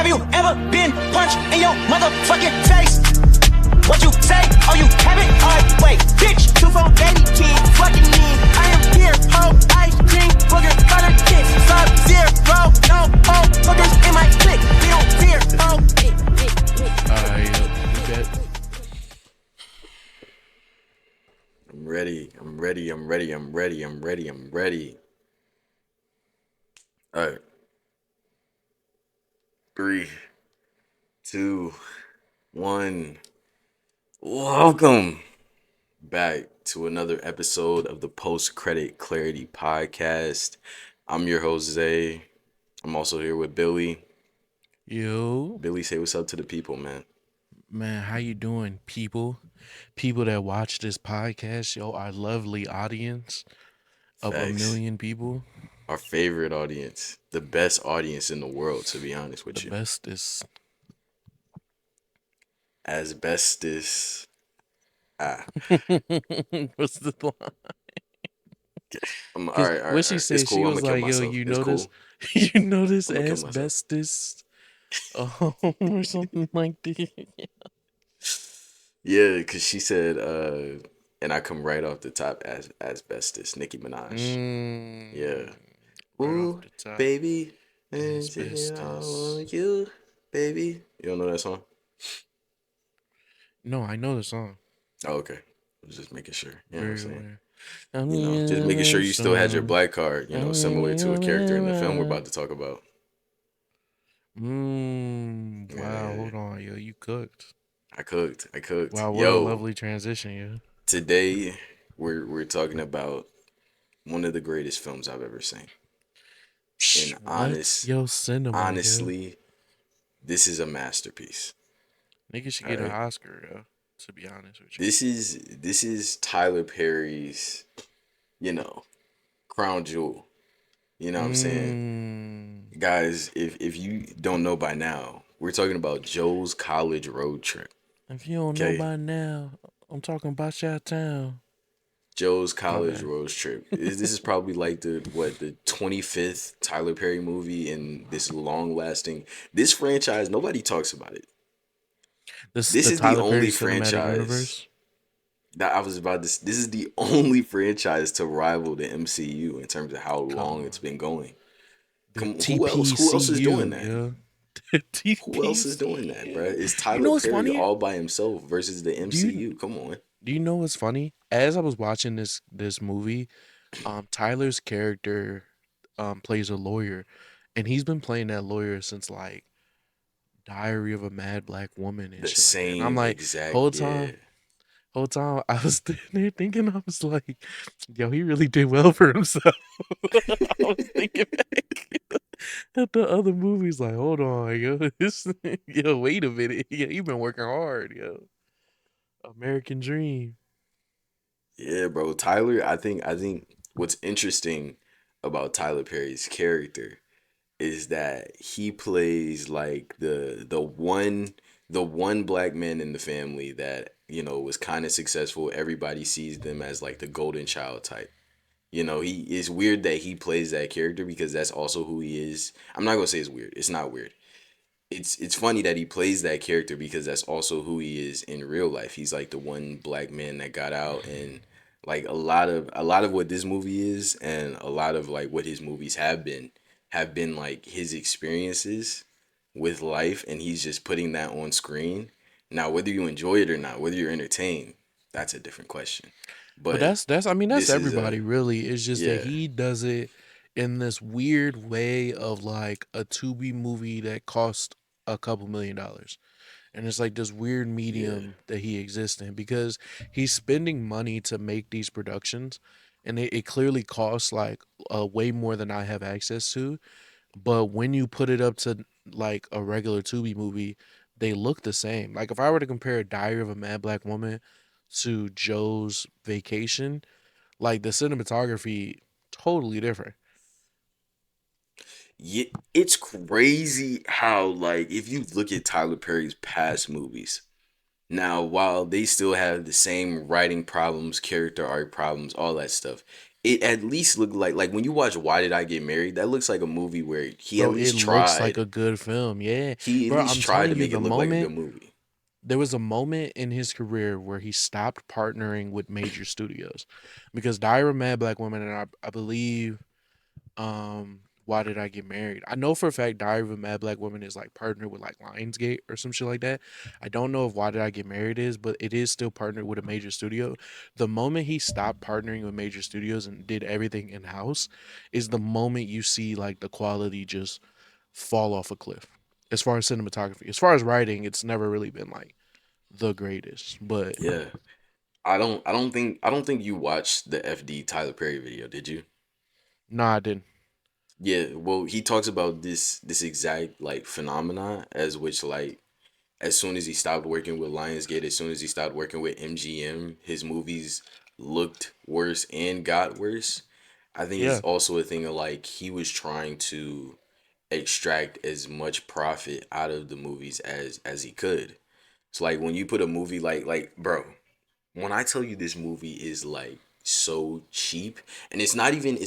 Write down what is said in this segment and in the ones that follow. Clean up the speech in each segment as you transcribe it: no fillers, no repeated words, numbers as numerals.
Have you ever been punched in your motherfucking face? What you say? Oh, you haven't? Alright, wait, bitch. 2480 kid, fucking me. I am here, ho, ice cream, booger, butter, kiss, Sub-Zero, no, ho, boogers in my clique. We don't fear, ho. Alright, you bet. I'm ready. All right. 3, 2, 1. Welcome back to another episode of the Post Credit Clarity Podcast. I'm your host, Zay. I'm also here with Billy. Yo. Billy, say what's up to the people, man. Man, how you doing, people? People that watch this podcast, yo, our lovely audience of Facts. 1 million people. Our favorite audience. The best audience in the world, to be honest with The you. best is... Asbestos. What's the line? All right. What she said, It's cool. she I'ma was kill like, yo, myself. you It's know this? cool. You know this I'ma kill myself. asbestos? Or something like that. Yeah, because she said, and I come right off the top as asbestos, Nicki Minaj. Yeah. Right Ooh, off the top. baby. Asbestos. All on you, baby. You don't know that song? No, I know the song. Oh, okay. I was just making sure. You know what I'm saying? Very You know, just making sure you still had your black card, you know, similar to a character in the film we're about to talk about. Wow, Yeah. hold on, yo, you cooked. I cooked. Wow, what a Yo, lovely transition, yo. today we're talking about one of the greatest films I've ever seen. And cinema, honestly, this is a masterpiece. niggas should get an Oscar, yo. To be honest with you, This is Tyler Perry's, you know, crown jewel. You know what I'm saying? Guys, if you don't know by now, we're talking about Joe's College Road Trip. If you don't know by now, I'm talking about Chi-Town. Joe's College Road Trip. This is probably like the 25th Tyler Perry movie in this long-lasting. This franchise, nobody talks about it. This is the only franchise that I was about to. This is the only franchise to rival the MCU in terms of how long it's been going. Who else is doing that? Who else is doing that, bro? It's Tyler Perry all by himself versus the MCU. Come on. Do you know what's funny? As I was watching this movie, Tyler's character plays a lawyer, and he's been playing that lawyer since like Diary of a Mad Black Woman and The shit same like that. And I'm like, exact whole time I was there thinking, I was like, yo, he really did well for himself. I was thinking back at the other movies, like, hold on, yo, wait a minute, yo, you been working hard, yo. American Dream. Yeah, bro. Tyler, I think what's interesting about Tyler Perry's character is that he plays like the one black man in the family that, you know, was kind of successful. Everybody sees them as like the golden child type. You know, it's weird that he plays that character because that's also who he is. I'm not gonna say it's weird. It's not weird. It's funny that he plays that character because that's also who he is in real life. He's like the one black man that got out, and like a lot of what this movie is and a lot of like what his movies have been like his experiences with life, and he's just putting that on screen. Now, whether you enjoy it or not, whether you're entertained, that's a different question. But that's everybody is really. It's just that yeah. he does it in this weird way of like a Tubi movie that cost a couple $1 million. And it's like this weird medium that he exists in because he's spending money to make these productions, and it clearly costs like way more than I have access to. But when you put it up to like a regular Tubi movie, they look the same. Like if I were to compare Diary of a Mad Black Woman to Joe's Vacation, like the cinematography totally different. Yeah, it's crazy how, like, if you look at Tyler Perry's past movies, now while they still have the same writing problems, character arc problems, all that stuff, it at least looked like when you watch Why Did I Get Married, that looks like a movie where he at Bro, it least looks like tried. a good film. Yeah. He at Bro, least I'm tried telling to you, make it the look like a moment good movie. there was a moment in his career where he stopped partnering with major studios because Diary Mad Black Woman and I believe Why Did I Get Married? I know for a fact Diary of a Mad Black Woman is like partnered with like Lionsgate or some shit like that. I don't know if Why Did I Get Married is, but it is still partnered with a major studio. The moment he stopped partnering with major studios and did everything in house is the moment you see like the quality just fall off a cliff. As far as cinematography, as far as writing, it's never really been like the greatest. But Yeah. I don't think you watched the FD Tyler Perry video, did you? nah, I didn't. Yeah, well, he talks about this exact like phenomena as which like as soon as he stopped working with Lionsgate, as soon as he stopped working with MGM, his movies looked worse and got worse. I think it's Yeah, also a thing of like he was trying to extract as much profit out of the movies as he could. So like when you put a movie like bro, when I tell you this movie is like so cheap, and it's not even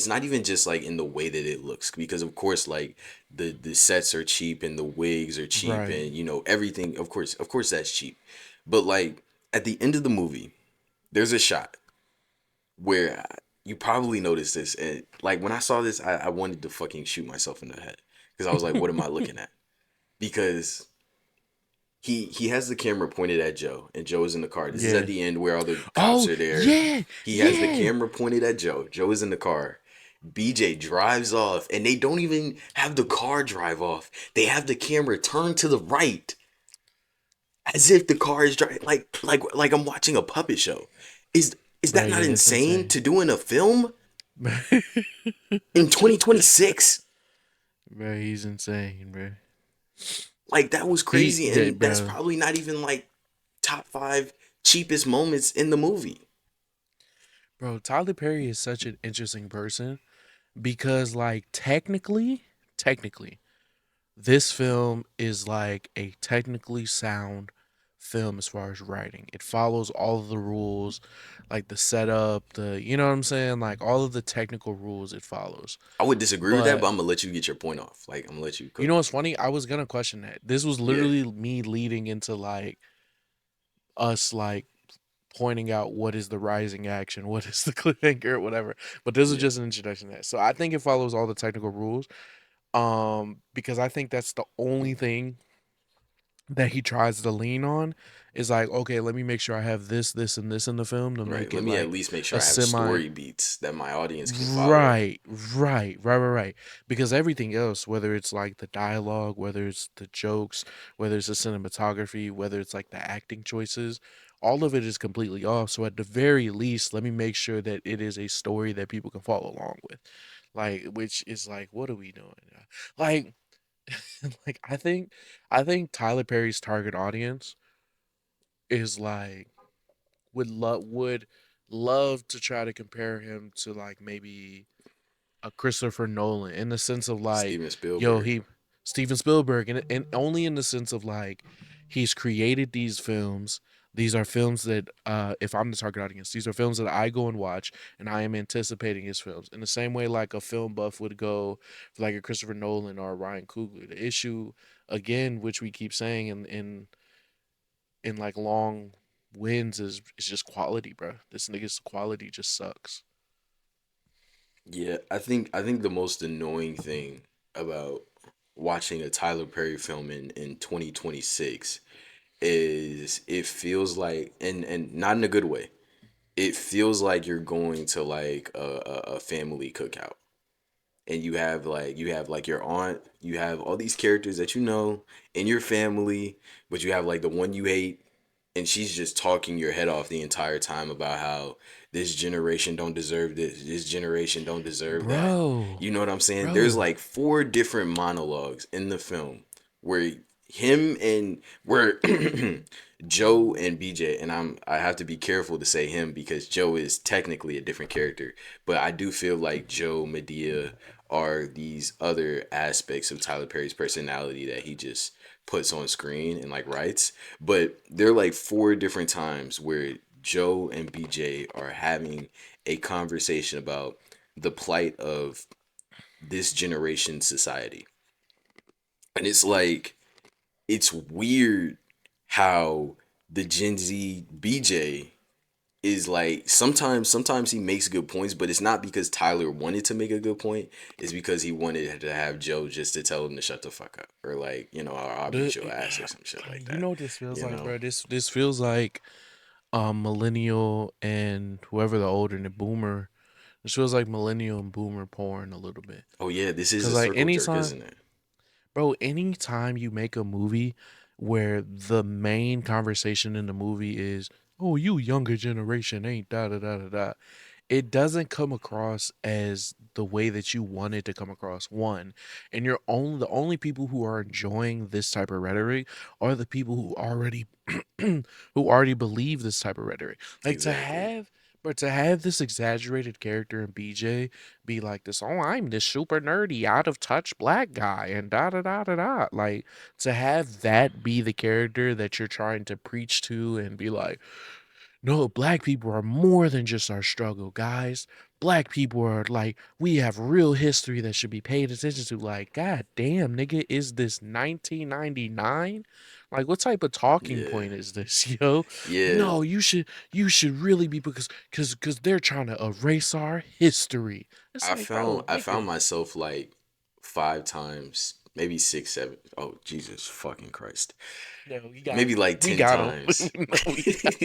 just like in the way that it looks, because of course like the sets are cheap and the wigs are cheap, right. and you know everything, of course that's cheap. But like at the end of the movie there's a shot where you probably noticed this, and like when I saw this I wanted to fucking shoot myself in the head because I was like, what am I looking at? Because he has the camera pointed at Joe, and Joe is in the car. This is at Yeah. the end where all the cops Oh, are there. yeah, He has the yeah. camera pointed at Joe. Joe is in the car. BJ drives off, and they don't even have the car drive off. They have the camera turned to the right, as if the car is driving. Like I'm watching a puppet show. Is Bro, that not yeah, it's insane insane. to do in a film Bro, in 2026? he's insane, bro. Like that was He, crazy, yeah, and that's bro, probably not even like top five cheapest moments in the movie. bro. Tyler Perry is such an interesting person because, like, technically, this film is like a technically sound film as far as writing. It follows all of the rules, like the setup, you know what I'm saying, like all of the technical rules it follows. I would disagree with that, but But I'm gonna let you get your point off. Like I'm gonna let you you cook. know what's funny? I was gonna question that. This was Yeah, literally me leading into like us like pointing out what is the rising action, what is the cliffhanger, whatever. But this is yeah. just an introduction to that. So I think it follows all the technical rules. Because I think that's the only thing that he tries to lean on is like, okay, let me make sure I have this, this, and this in the film to Right. make Let it me at like least make sure a I have semi. story beats that my audience can follow. Right. Because everything else, whether it's like the dialogue, whether it's the jokes, whether it's the cinematography, whether it's like the acting choices, all of it is completely off. So at the very least, let me make sure that it is a story that people can follow along with. Like, which is like, what are we doing? Like, like I think Tyler Perry's target audience is like would love to try to compare him to like maybe a Christopher Nolan in the sense of like, Steven yo, Spielberg. he Steven Spielberg, and only in the sense of like he's created these films. These are films that, if I'm the target audience, these are films that I go and watch, and I am anticipating his films in the same way like a film buff would go for like a Christopher Nolan or a Ryan Coogler. The issue, again, which we keep saying in like long wins, is just quality, bro. This nigga's quality just sucks. Yeah, I think the most annoying thing about watching a Tyler Perry film in 2026 is it feels like, and not in a good way. It feels like you're going to like a family cookout, and you have like your aunt, you have all these characters that you know in your family, but you have like the one you hate, and she's just talking your head off the entire time about how this generation don't deserve this generation don't deserve that. Bro, You know what I'm saying? There's bro. like four different monologues in the film where him and where Joe and BJ, and I have to be careful to say him because Joe is technically a different character, but I do feel like Joe, Medea are these other aspects of Tyler Perry's personality that he just puts on screen and like writes. But there are like four different times where Joe and BJ are having a conversation about the plight of this generation's society. And it's like, it's weird how the Gen Z BJ is like, sometimes he makes good points, but it's not because Tyler wanted to make a good point. It's because he wanted to have Joe just to tell him to shut the fuck up, or like, I'll beat your ass or some shit like You that. know what this feels You like, know? bro? This feels like millennial and whoever the older and the boomer. This feels like millennial and boomer porn a little bit. Oh yeah, this is Cause a like circle jerk, anytime, isn't it? bro, anytime you make a movie where the main conversation in the movie is, "Oh, you younger generation ain't da da da da da," it doesn't come across as the way that you want it to come across. One, and the only people who are enjoying this type of rhetoric are the people who already who already believe this type of rhetoric. Like Exactly. to have this exaggerated character in BJ be like this, oh, I'm this super nerdy, out of touch black guy, and da da da da da. Like to have that be the character that you're trying to preach to and be like, no, black people are more than just our struggle, guys. Black people are like, we have real history that should be paid attention to. Like, god damn, nigga, is this 1999? Like, what type of talking Yeah. point is this, yo? Yeah. No, you should really be because they're trying to erase our history. It's I like, bro, found I found nigga, myself like 5 times, maybe six, seven. Oh Jesus fucking Christ. no, we got him. Maybe like We 10 got him. times. No, we got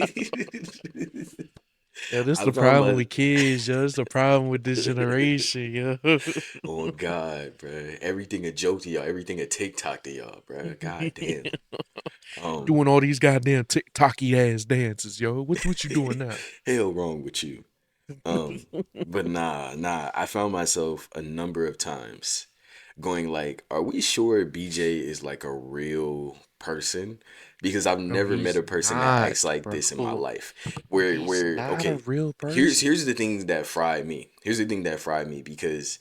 Yeah, this I the found problem my with kids, yo. This the problem with this generation, yo. Oh God, bro. Everything a joke to y'all, everything a TikTok to y'all, bro. God damn. Um Doing all these goddamn TikToky ass dances, yo. What you doing now? hell wrong with you. But nah. I found myself a number of times going like, are we sure BJ is like a real person? Because I've No, never met he's a person that not, acts like this in my bro. life. Where He's where not a okay, real here's person. here's the thing that fried me. Here's the thing that fried me because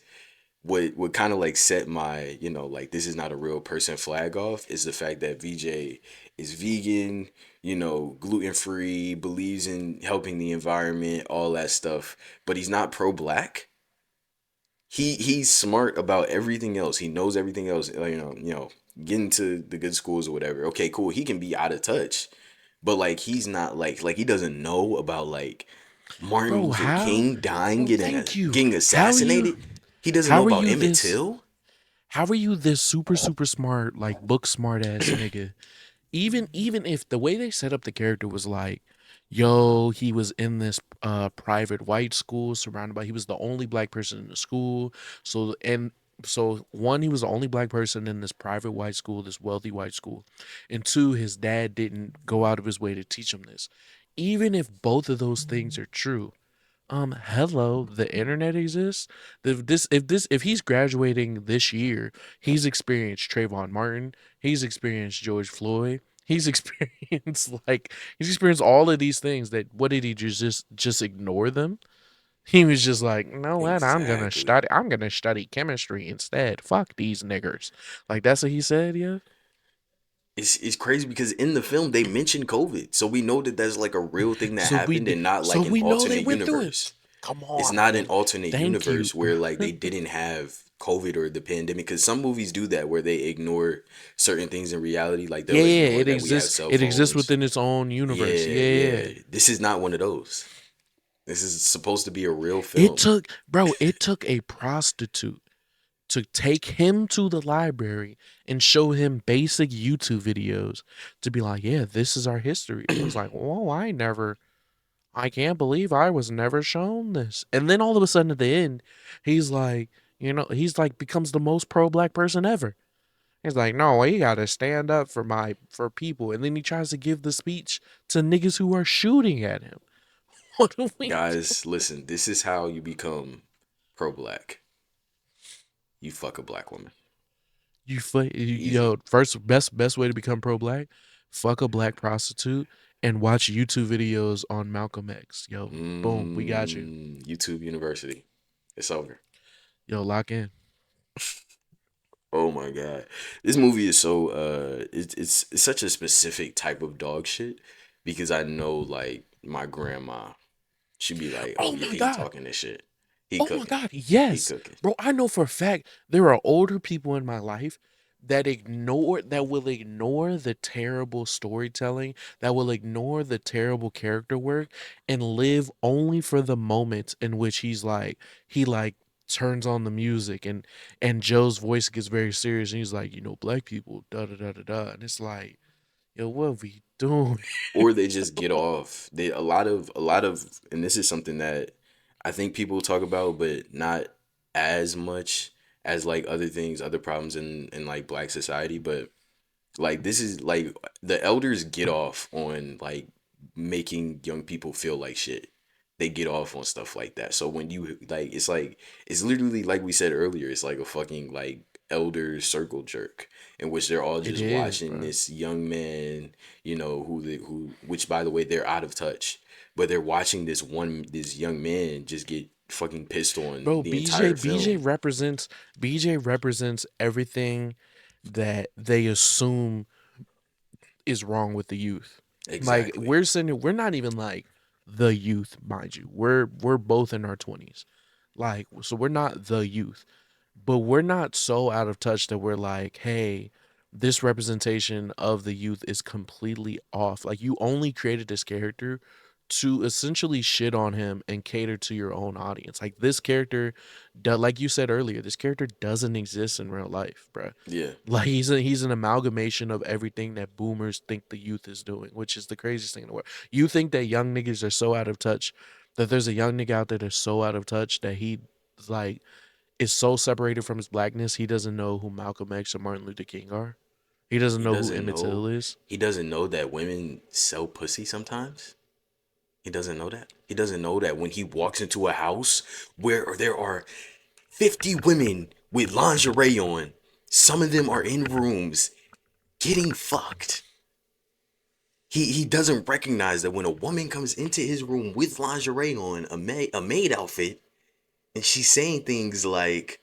what kind of like set my, like this is not a real person flag off is the fact that VJ is vegan, gluten free, believes in helping the environment, all that stuff, but he's not pro black. He's smart about everything else. He knows everything else. Getting to the good schools or whatever. Okay, cool. He can be out of touch, but like he's not like he doesn't know about like Martin Bro, Luther how? King dying, Bro, getting thank you. getting How are you? assassinated. He doesn't know How are about you Emmett this? Till. How are you this super smart, like book smart ass nigga? Even if the way they set up the character was like, yo, he was in this private white school surrounded by he was the only black person in the school. So one, he was the only black person in this private white school, this wealthy white school. And two, his dad didn't go out of his way to teach him this. Even if both of those things are true, hello, the internet exists. If he's graduating this year, he's experienced Trayvon Martin, he's experienced George Floyd, he's experienced he's experienced all of these things. That what did he just ignore them? He was just like, you know what? Exactly. I'm gonna study chemistry instead. Fuck these niggers. Like that's what he said, yeah. It's crazy because in the film they mention COVID, so we know that that's like a real thing that happened and not So like an we know they alternate went through it. universe. Come It's on, not an man. alternate Thank you. universe where like they didn't have COVID or the pandemic, because some movies do that where they ignore certain things in reality, like Yeah, they'll yeah, ignore it that we have exists. cell It exists phones. within its own universe. Yeah, Yeah. yeah. This is not one of those. This is supposed to be a real It film. took, bro, it took a prostitute to take him to the library and show him basic YouTube videos to be like, yeah, this is our history. And he's like, whoa, I can't believe I was never shown this. And then all of a sudden at the end, he's like, he's like becomes the most pro black person ever. He's like, no, he gotta stand up for people. And then he tries to give the speech to niggas who are shooting at him. What do we do? Guys, listen, this is how you become pro black. You fuck a black woman. Yo, Easy. first best way to become pro black, fuck a black prostitute and watch YouTube videos on Malcolm X. Yo, boom, we got you. YouTube University. It's over. Yo, lock in. Oh my god. This movie is so it's such a specific type of dog shit because I know like my grandma, she'd be like, Oh "Oh yeah, my he god. talking this shit." He Oh my cooking. God, He yes. cooking. Bro, I know for a fact there are older people in my life that will ignore the terrible storytelling, that will ignore the terrible character work and live only for the moments in which he like turns on the music and Joe's voice gets very serious and he's like, you know, black people, da da da da da. And it's like, yo, what are we doing? Or they just get off. They a lot of, and this is something that I think people talk about, but not as much as like other things, other problems in like black society. But like this is like the elders get off on like making young people feel like shit. They get off on stuff like that. So when you like it's literally like we said earlier, it's like a fucking like elder circle jerk in which they're all It just is, watching bro. this young man, who which by the way they're out of touch, but they're watching this young man just get fucking pissed on Bro, the entire film. BJ represents everything that they assume is wrong with the youth. Like Exactly. we're not even like the youth, mind you. We're both in our 20s. Like so we're not the youth, but we're not so out of touch that we're like, hey, this representation of the youth is completely off. Like you only created this character to essentially shit on him and cater to your own audience. Like this character, like you said earlier, this character doesn't exist in real life, bruh. Yeah. Like he's an amalgamation of everything that boomers think the youth is doing, which is the craziest thing in the world. You think that young niggas are so out of touch, that there's a young nigga out there that's so out of touch that he like is so separated from his blackness he doesn't know who Malcolm X or Martin Luther King are. He doesn't He know who doesn't Emmett know Till is. he doesn't know that women sell pussy sometimes. He doesn't know that. He doesn't know that when he walks into a house where there are 50 women with lingerie on, some of them are in rooms getting fucked. He doesn't recognize that when a woman comes into his room with lingerie on, a maid outfit, and she's saying things like,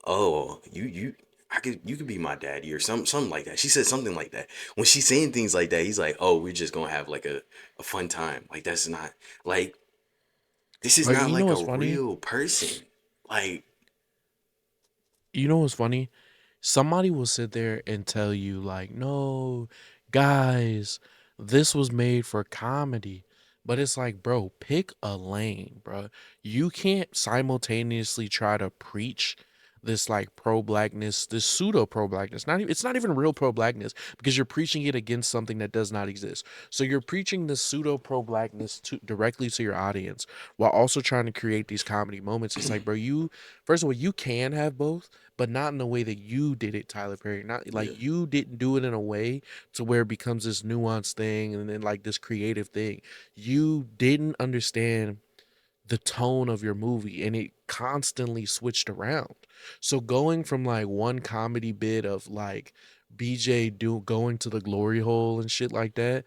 "Oh, you could be my daddy," or something like that. She said something like that. When she's saying things like that, he's like, "Oh, we're just gonna have like a fun time." Like that's not like this is Or not you know like a what's funny? real person. Like You know what's funny? Somebody will sit there and tell you like, "No, guys, this was made for comedy." But it's like, bro, pick a lane, bro. You can't simultaneously try to preach this like pro blackness, this pseudo pro blackness. Not even, it's not even real pro blackness because you're preaching it against something that does not exist. So you're preaching this pseudo pro blackness to directly to your audience while also trying to create these comedy moments. It's like, bro, you first of all, you can have both, but not in the way that you did it, Tyler Perry. Not yeah, like you didn't do it in a way to where it becomes this nuanced thing and then like this creative thing. You didn't understand the tone of your movie and it constantly switched around. So going from like one comedy bit of like BJ going to the glory hole and shit like that,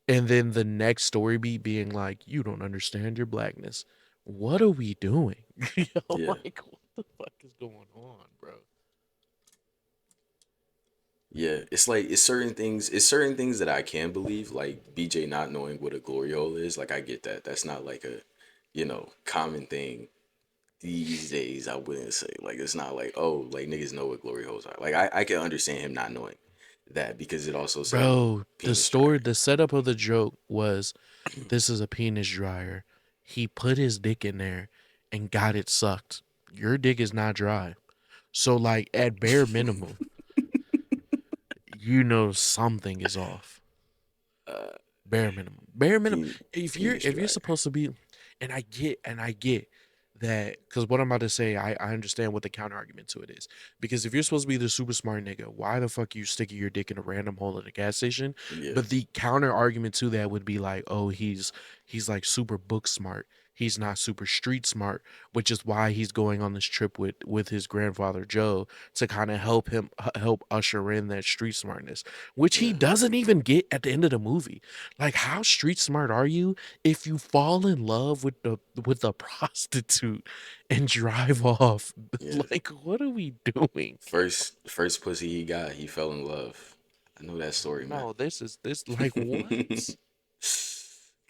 and then the next story beat being like, you don't understand your blackness. What are we doing? Yo, yeah. like what the fuck is going on, bro? Yeah, it's like it's certain things that I can believe, like BJ not knowing what a glory hole is. Like I get that. That's not like a, common thing these days. I wouldn't say like it's not like, oh, like niggas know what glory holes are. Like I can understand him not knowing that because it also says Bro, penis dryer. the setup of the joke was this is a penis dryer. He put his dick in there and got it sucked. Your dick is not dry. So like at bare minimum, you know something is off. Uh, Bare minimum. Bare minimum. penis If you're dryer. supposed to be, and I get that because what I'm about to say, I understand what the counter argument to it is. Because if you're supposed to be the super smart nigga, why the fuck you sticking your dick in a random hole at a gas station? Yeah, But the counter argument to that would be like, oh, he's like super book smart. He's not super street smart, which is why he's going on this trip with his grandfather Joe to kind of help usher in that street smartness, which he yeah, doesn't even get at the end of the movie. Like, how street smart are you if you fall in love with the prostitute and drive off? yeah. Like, what are we doing? First pussy he got, he fell in love. I know that story, man. No, this like what?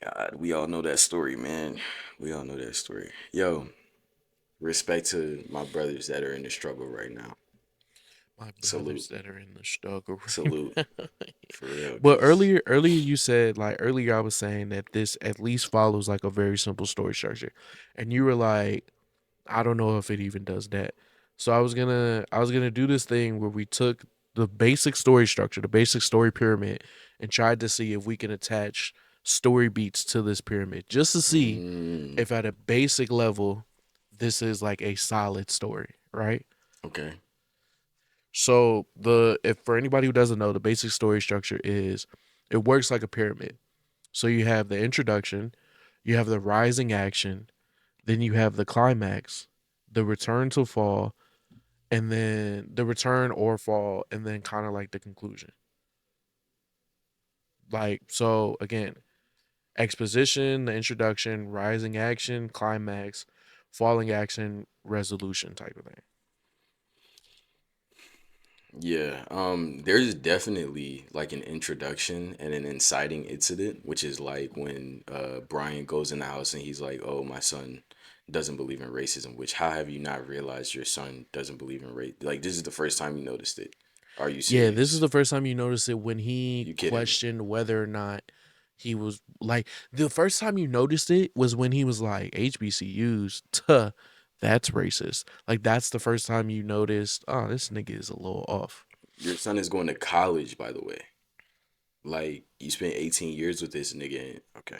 God, we all know that story, man. We all know that story. Yo, Respect to my brothers that are in the struggle right now. My brothers Salute, that are in the struggle right salute now. for real. But Cause earlier you said like earlier I was saying that this at least follows like a very simple story structure, and you were like, I don't know if it even does that. So I was gonna do this thing where we took the basic story structure, the basic story pyramid, and tried to see if we can attach story beats to this pyramid, just to see mm, if at a basic level this is like a solid story, right? okay, So the if for anybody who doesn't know, the basic story structure is it works like a pyramid. So you have the introduction, you have the rising action, then you have the climax, the return to fall, and then the return or fall, and then kind of like the conclusion. Like so again, exposition, the introduction, rising action, climax, falling action, resolution type of thing. yeah. There's definitely like an introduction and an inciting incident, which is like when Brian goes in the house and he's like, "Oh, my son doesn't believe in racism." Which, how have you not realized your son doesn't believe in race? Like, this is the first time you noticed it. Are you Yeah, this is serious? the first time you notice it when he You kidding me? questioned whether or not he was like the first time you noticed it was when he was like HBCUs, tuh, that's racist. Like that's the first time you noticed, oh, this nigga is a little off. Your son is going to college, by the way. Like, you spent 18 years with this nigga. Okay.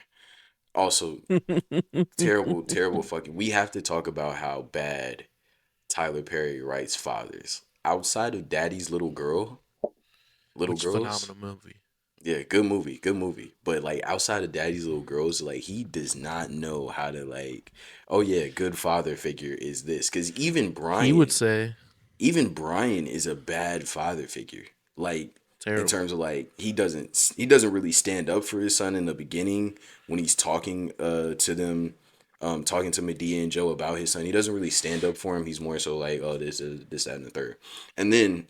Also, terrible, terrible fucking. We have to talk about how bad Tyler Perry writes fathers. Outside of Daddy's Little Which Girls, phenomenal movie. yeah, good movie, good movie. But like outside of Daddy's Little Girls, like he does not know how to like, oh yeah, good father figure is this. Cause He would say Even Brian is a bad father figure. Like in terrible. terms of like he doesn't really stand up for his son in the beginning when he's talking to them, talking to Medea and Joe about his son. He doesn't really stand up for him. He's more so like, oh, this is this, that, and the third. And then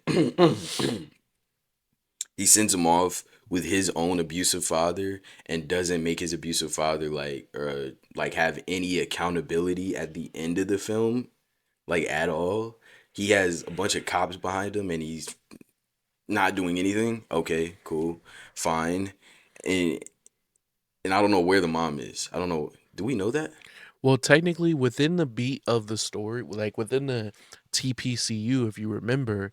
he sends him off with his own abusive father and doesn't make his abusive father like have any accountability at the end of the film, like at all. He has a bunch of cops behind him and he's not doing anything. Okay, cool, fine. And I don't know where the mom is. I don't know. Do we know that? Well, technically within the beat of the story, like within the TPCU, if you remember,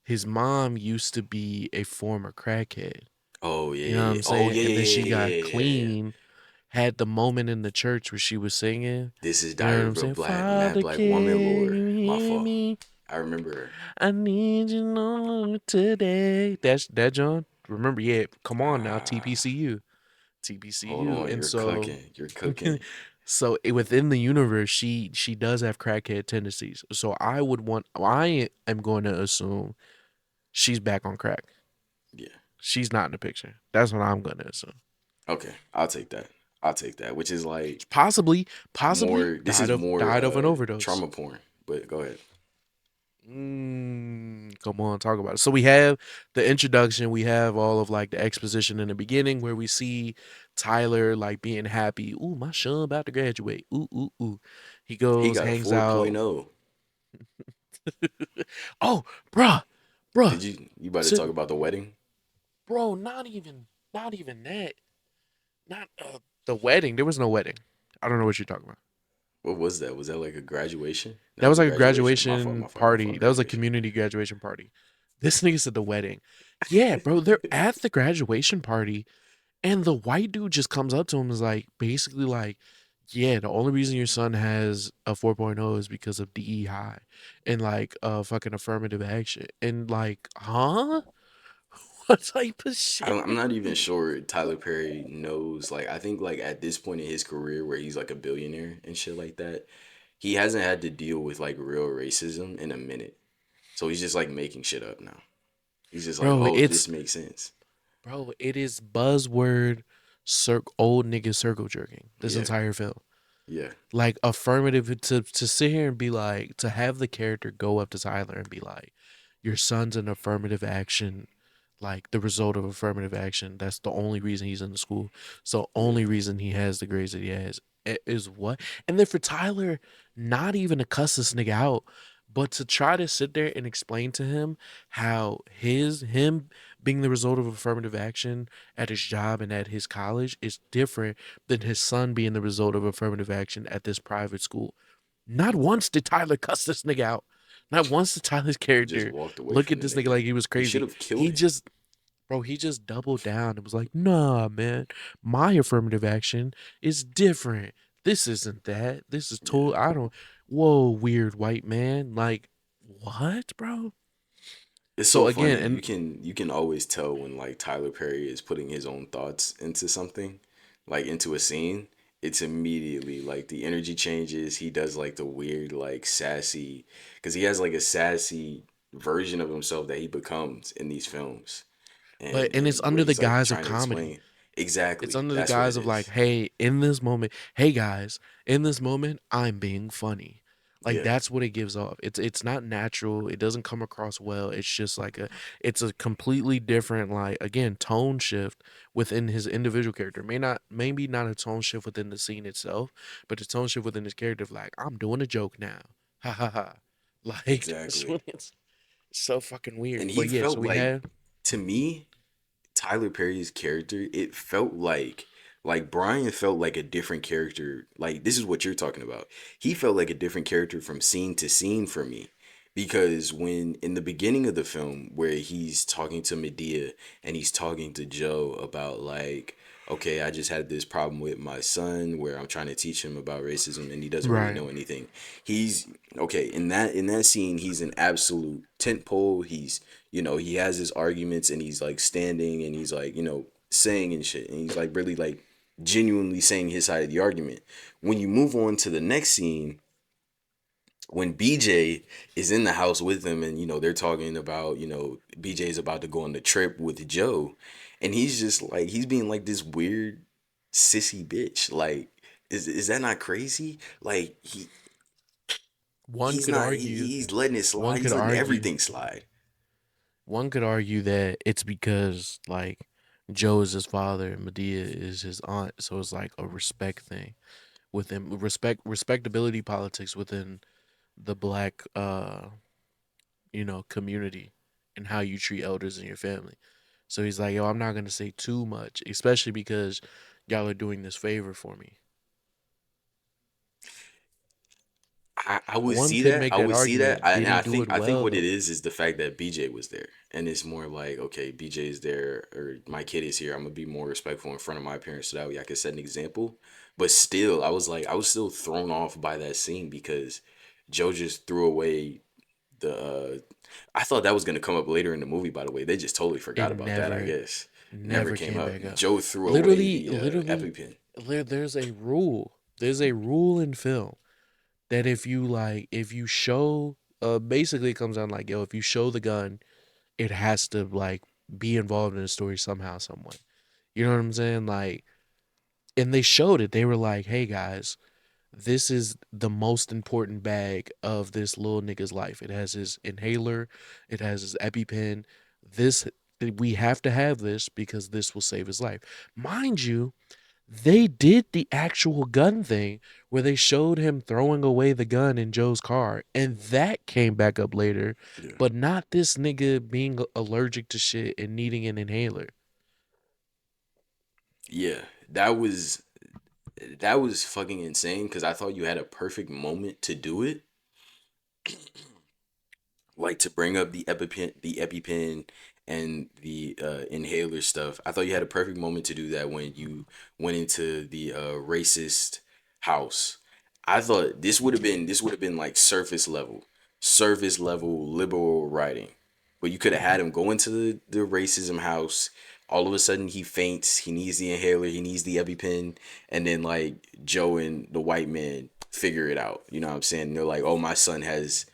his mom used to be a former crackhead. Oh yeah, You know yeah, what yeah. I'm Oh saying? yeah, And then yeah, she yeah, got yeah, yeah, yeah. clean, had the moment in the church where she was singing. This is You know what Diary I'm of a saying? Black Mad Father, Black Woman can lore. you My hear fault. me? I remember her. I need you no longer today. That's that John. Remember, yeah, come on now, Ah, TPCU. hold TPCU. on, And you're so cooking. You're cooking. within the universe, she does have crackhead tendencies. So I am going to assume she's back on crack. Yeah. She's not in the picture. That's what I'm gonna assume. Okay, I'll take that. I'll take that. Which is like Possibly more. This is more died of an overdose. trauma porn. But go ahead. Come on, talk about it. So we have the introduction. We have all of like the exposition in the beginning where we see Tyler like being happy. Ooh, my son about to graduate. Ooh, ooh, ooh. He He goes, got a hangs out. 4.0. Oh, bruh, bruh. You about to So, talk about the wedding? bro, not even that. Not the wedding. There was no wedding. I don't know what you're talking about. What was that? Was that like a graduation? That That was was a like a graduation. My fault. graduation My fault. My party. fault. That was a Graduation. community graduation party. This nigga said the wedding. Yeah, bro, they're at the graduation party, and the white dude just comes up to him and is like, basically like, yeah, the only reason your son has a 4.0 is because of DE high and like fucking affirmative action. And like, huh? What type of shit? I'm not even sure Tyler Perry knows. Like, I think like at this point in his career, where he's like a billionaire and shit like that, he hasn't had to deal with like real racism in a minute. So he's just like making shit up now. He's just like, Bro, oh, it's this makes sense. it is buzzword old nigga circle jerking this Yeah, entire film. yeah, Like affirmative to sit here and be like to have the character go up to Tyler and be like, your son's an affirmative action, like the result of affirmative action. That's the only reason he's in the school. It's the yeah. only reason he has the grades that he has. is what? And then for Tyler, not even to cuss this nigga out, but to try to sit there and explain to him how him being the result of affirmative action at his job and at his college is different than his son being the result of affirmative action at this private school. Not once did Tyler cuss this nigga out. Not once did Tyler's Just character walked away look from at the this nigga nigga. like he was He should crazy. have killed He him. just, bro, he just doubled down and was like, nah, man, my affirmative action is different. This isn't that. This is total. I don't. Whoa, weird white man. Like, what, bro? It's So so again, funny. and You can always tell when like Tyler Perry is putting his own thoughts into something, like into a scene. It's immediately like the energy changes. He does like the weird like sassy, because he has like a sassy version of himself that he becomes in these films, and it's and what under the he's like guise of trying to comedy. explain. It's Exactly, under the that's what guise it of like, is. hey, in this moment, hey guys, in this moment, I'm being funny. Like Yeah, that's what it gives off. It's not natural. It doesn't come across well. It's just like it's a completely different, like, again, tone shift within his individual character. Maybe not a tone shift within the scene itself, but a tone shift within his character of like, I'm doing a joke now. Ha ha ha. Like that's exactly. what it's so fucking weird. And he But yeah, felt so we like, had to me, Tyler Perry's character, it felt like Brian felt like a different character. Like this is what you're talking about. He felt like a different character from scene to scene for me. Because when in the beginning of the film where he's talking to Medea and he's talking to Joe about like, okay, I just had this problem with my son where I'm trying to teach him about racism and he doesn't really right, know anything. He's okay in that scene. He's an absolute tent pole. He's, he has his arguments and he's like standing and he's like, saying and shit, and he's like really like genuinely saying his side of the argument. When you move on to the next scene, when BJ is in the house with him and they're talking about, BJ is about to go on the trip with Joe, and he's just like he's being like this weird sissy bitch. Like, is that not crazy? Like one he's could not argue, he's letting it one slide. could He's letting argue everything slide. One could argue that it's because like Joe is his father and Medea is his aunt, so it's like a respect thing within respectability politics within the black community and how you treat elders in your family. So he's like, yo, I'm not gonna say too much, especially because y'all are doing this favor for me. I would One see could that. make I that would see that. argument. Did And he I do think it I think well what it though? is the fact that BJ was there, and it's more like, okay, BJ is there, or my kid is here. I'm gonna be more respectful in front of my parents so that way I can set an example. But still, I was still thrown off by that scene because Joe just threw away the. I thought that was gonna come up later in the movie. By the way, they just totally It forgot about that. I never guess never never came came up. back up. Joe threw away Literally, the literally, EpiPen. there's a rule. There's a rule in film that if you show, basically it comes down like, yo, if you show the gun, it has to like be involved in the story somehow, some way. You know what I'm saying? Like, and they showed it. They were like, hey guys, this is the most important bag of this little nigga's life. It has his inhaler, it has his EpiPen. This we have to have this because this will save his life. Mind you, they did the actual gun thing where they showed him throwing away the gun in Joe's car, and that came back up later, Yeah. but not this nigga being allergic to shit and needing an inhaler. Yeah, that was fucking insane because I thought you had a perfect moment to do it, like to bring up the EpiPen, and the inhaler stuff. I thought you had a perfect moment to do that when you went into the racist house. I thought this would have been like surface level liberal writing, but you could have had him go into the racism house. All of a sudden he faints. He needs the inhaler. He needs the EpiPen, and then like Joe and the white man figure it out. You know what I'm saying? They're like, "Oh, my son has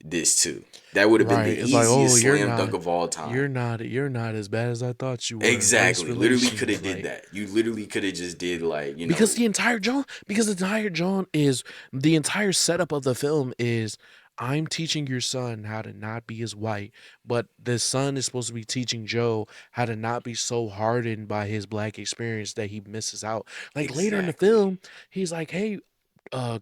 this too." That would have been Right. the It's like, oh, easiest slam dunk of all time. you're not as bad as I thought you were. Nice Exactly. Literally could relations. have did Like, that. You literally could have just did like, because the entire John is the entire setup of the film is I'm teaching your son how to not be as white, but the son is supposed to be teaching Joe how to not be so hardened by his black experience that he misses out. Like later in the Exactly. film, he's like, "Hey,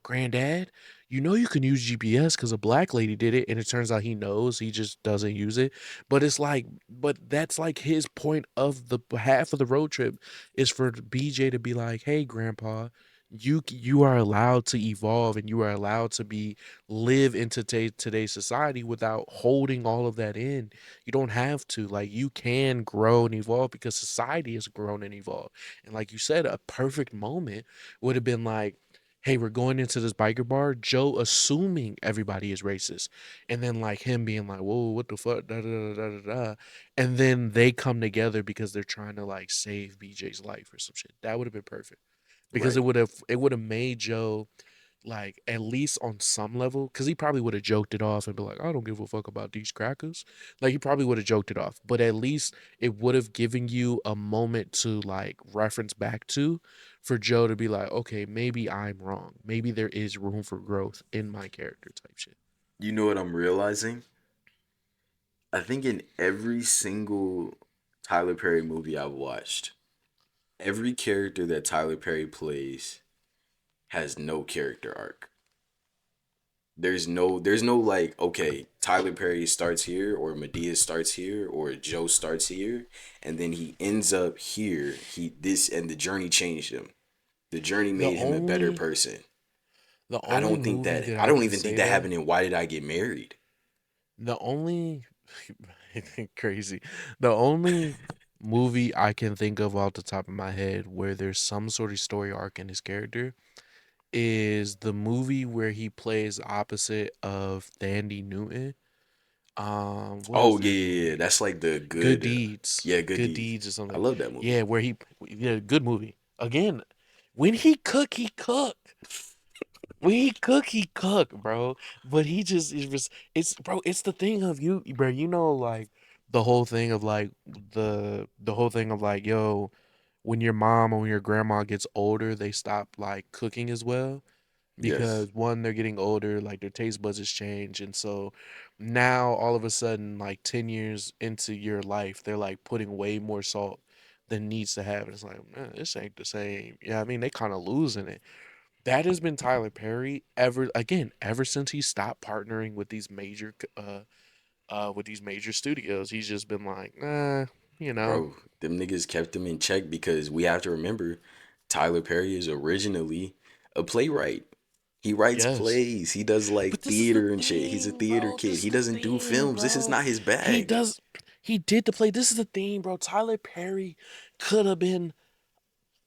granddad, you know you can use GPS because a black lady did it," and it turns out he knows, he just doesn't use it. But it's like, but that's like his point of the half of the road trip is for BJ to be like, "Hey, grandpa, you are allowed to evolve and you are allowed to be live into today's society without holding all of that in. You don't have to. Like you can grow and evolve because society has grown and evolved." And like you said, a perfect moment would have been like, "Hey, we're going into this biker bar." Joe assuming everybody is racist, and then like him being like, "Whoa, what the fuck?" Da, da, da, da, da, da. And then they come together because they're trying to like save BJ's life or some shit. That would have been perfect because Right. it would have made Joe like at least on some level, because he probably would have joked it off and be like, "I don't give a fuck about these crackers." Like he probably would have joked it off, but at least it would have given you a moment to like reference back to for Joe to be like, "Okay, maybe I'm wrong. Maybe there is room for growth in my character," type shit. You know what I'm realizing? I think in every single Tyler Perry movie I've watched, every character that Tyler Perry plays has no character arc. There's no like, okay, Tyler Perry starts here or Medea starts here or Joe starts here and then he ends up here. He this and the journey changed him. The journey The made him a better only person. the only movie that I I don't can even think say that that happened in Why Did I Get Married? the only crazy the only movie I can think of off the top of my head where there's some sort of story arc in his character is the movie where he plays opposite of Thandie Newton. What is Oh yeah, that yeah, yeah. movie? That's like the Good good Deeds. yeah, Good Good Deeds. Deeds or I something. love that movie. Yeah, where yeah, good movie. Again, when he cook, he cook. When he cook, bro. But he just it was it's bro, it's the thing of you, bro, you know like the whole thing of like the whole thing of like, yo, when your mom or when your grandma gets older, they stop like cooking as well Yes. because one, they're getting older, like their taste buds has changed, and so now all of a sudden, like 10 years into your life, they're like putting way more salt than needs to have. And it's like, man, this ain't the same. Yeah, I mean, they kind of losing it. That has been Tyler Perry ever since he stopped partnering with these with these major studios. He's just been like, nah, you know, Bro, them niggas kept him in check because we have to remember Tyler Perry is originally a playwright. He writes yes. plays. He does like But this is the theater and shit. He's a thing, theater bro. kid. This is He the doesn't do thing, films. This is bro. not his He bag. does. He did the play. This is the thing, bro. Tyler Perry could have been.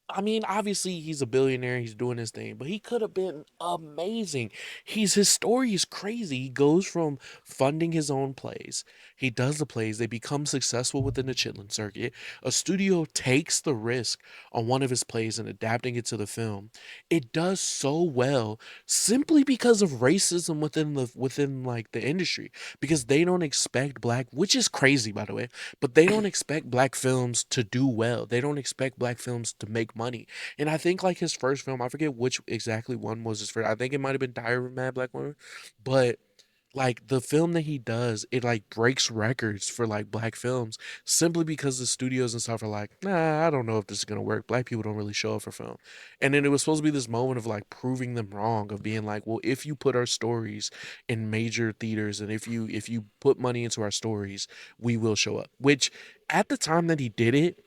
I mean, obviously he's a billionaire, he's doing his thing, but he could have been amazing. His story is crazy. He goes from funding his own plays. He does the plays, they become successful within the Chitlin circuit. A studio takes the risk on one of his plays and adapting it to the film. It does so well simply because of racism within like the industry because they don't expect black, which is crazy by the way, but they don't expect black films to do well. They don't expect black films to make money. And I think like his first film, I forget which exactly one was his first. I think it might have been Diary of a Mad Black Woman, but like the film that he does, it like breaks records for like black films simply because the studios and stuff are like, nah, I don't know if this is gonna work. Black people don't really show up for film. And then it was supposed to be this moment of like proving them wrong, of being like, well, if you put our stories in major theaters and if you put money into our stories, we will show up. Which at the time that he did it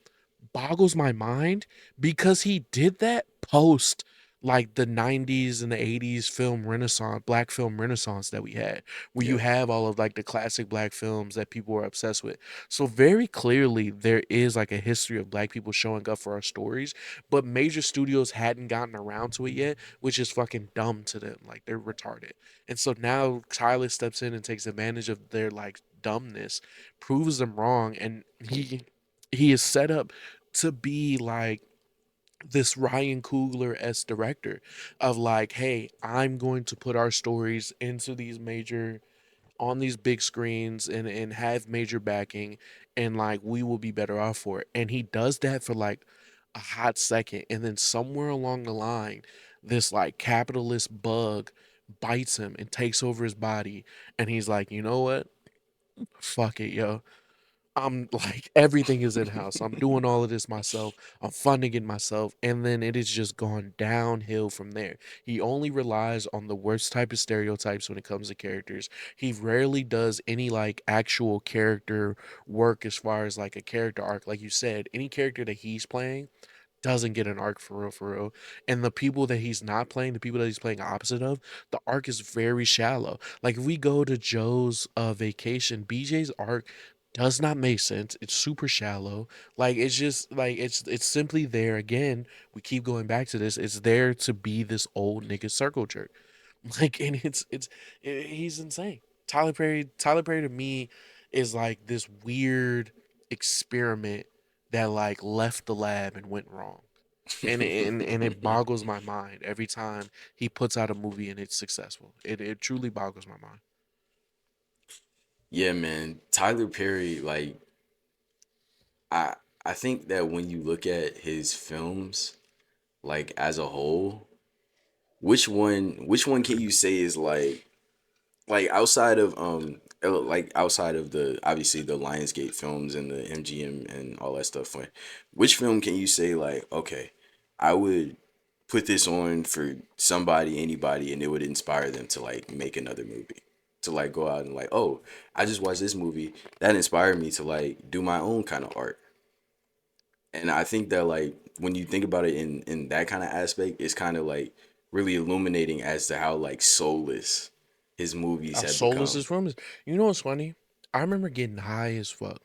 boggles my mind because he did that post like the 90s and the 80s film renaissance, black film renaissance that we had, where you Yeah. have all of like the classic black films that people were obsessed with. So very clearly there is like a history of black people showing up for our stories, but major studios hadn't gotten around to it yet, which is fucking dumb to them. Like they're retarded. And so now Tyler steps in and takes advantage of their like dumbness, proves them wrong, and he is set up to be like this Ryan Coogler s director of like, hey, I'm going to put our stories into these major on these big screens and have major backing and like we will be better off for it. And he does that for like a hot second and then somewhere along the line this like capitalist bug bites him and takes over his body, and he's like, you know what? Fuck it, yo. I'm like everything is in house. I'm doing all of this myself. I'm funding it myself, and then it has just gone downhill from there. He only relies on the worst type of stereotypes when it comes to characters. He rarely does any like actual character work as far as like a character arc. Like you said, any character that he's playing doesn't get an arc for real, for real. And the people that he's not playing, the people that he's playing opposite of, the arc is very shallow. Like if we go to Joe's vacation, BJ's arc does not make sense. It's super shallow. Like it's just like it's simply there again. We keep going back to this. It's there to be this old nigga circle jerk. Like and he's insane. Tyler Perry to me is like this weird experiment that like left the lab and went wrong. And it boggles my mind every time he puts out a movie and it's successful. It truly boggles my mind. Yeah, man. Tyler Perry, like I I think that when you look at his films, like as a whole, which one can you say is like outside of like outside of the obviously the Lionsgate films and the MGM and all that stuff, like which film can you say like, okay, I would put this on for somebody, anybody, and it would inspire them to like make another movie, to like go out and like, oh, I just watched this movie that inspired me to like do my own kind of art. And I think that like when you think about it in that kind of aspect, it's kind of like really illuminating as to how like soulless his movies How have soulless become. this film is. You know what's funny? I remember getting high as fuck,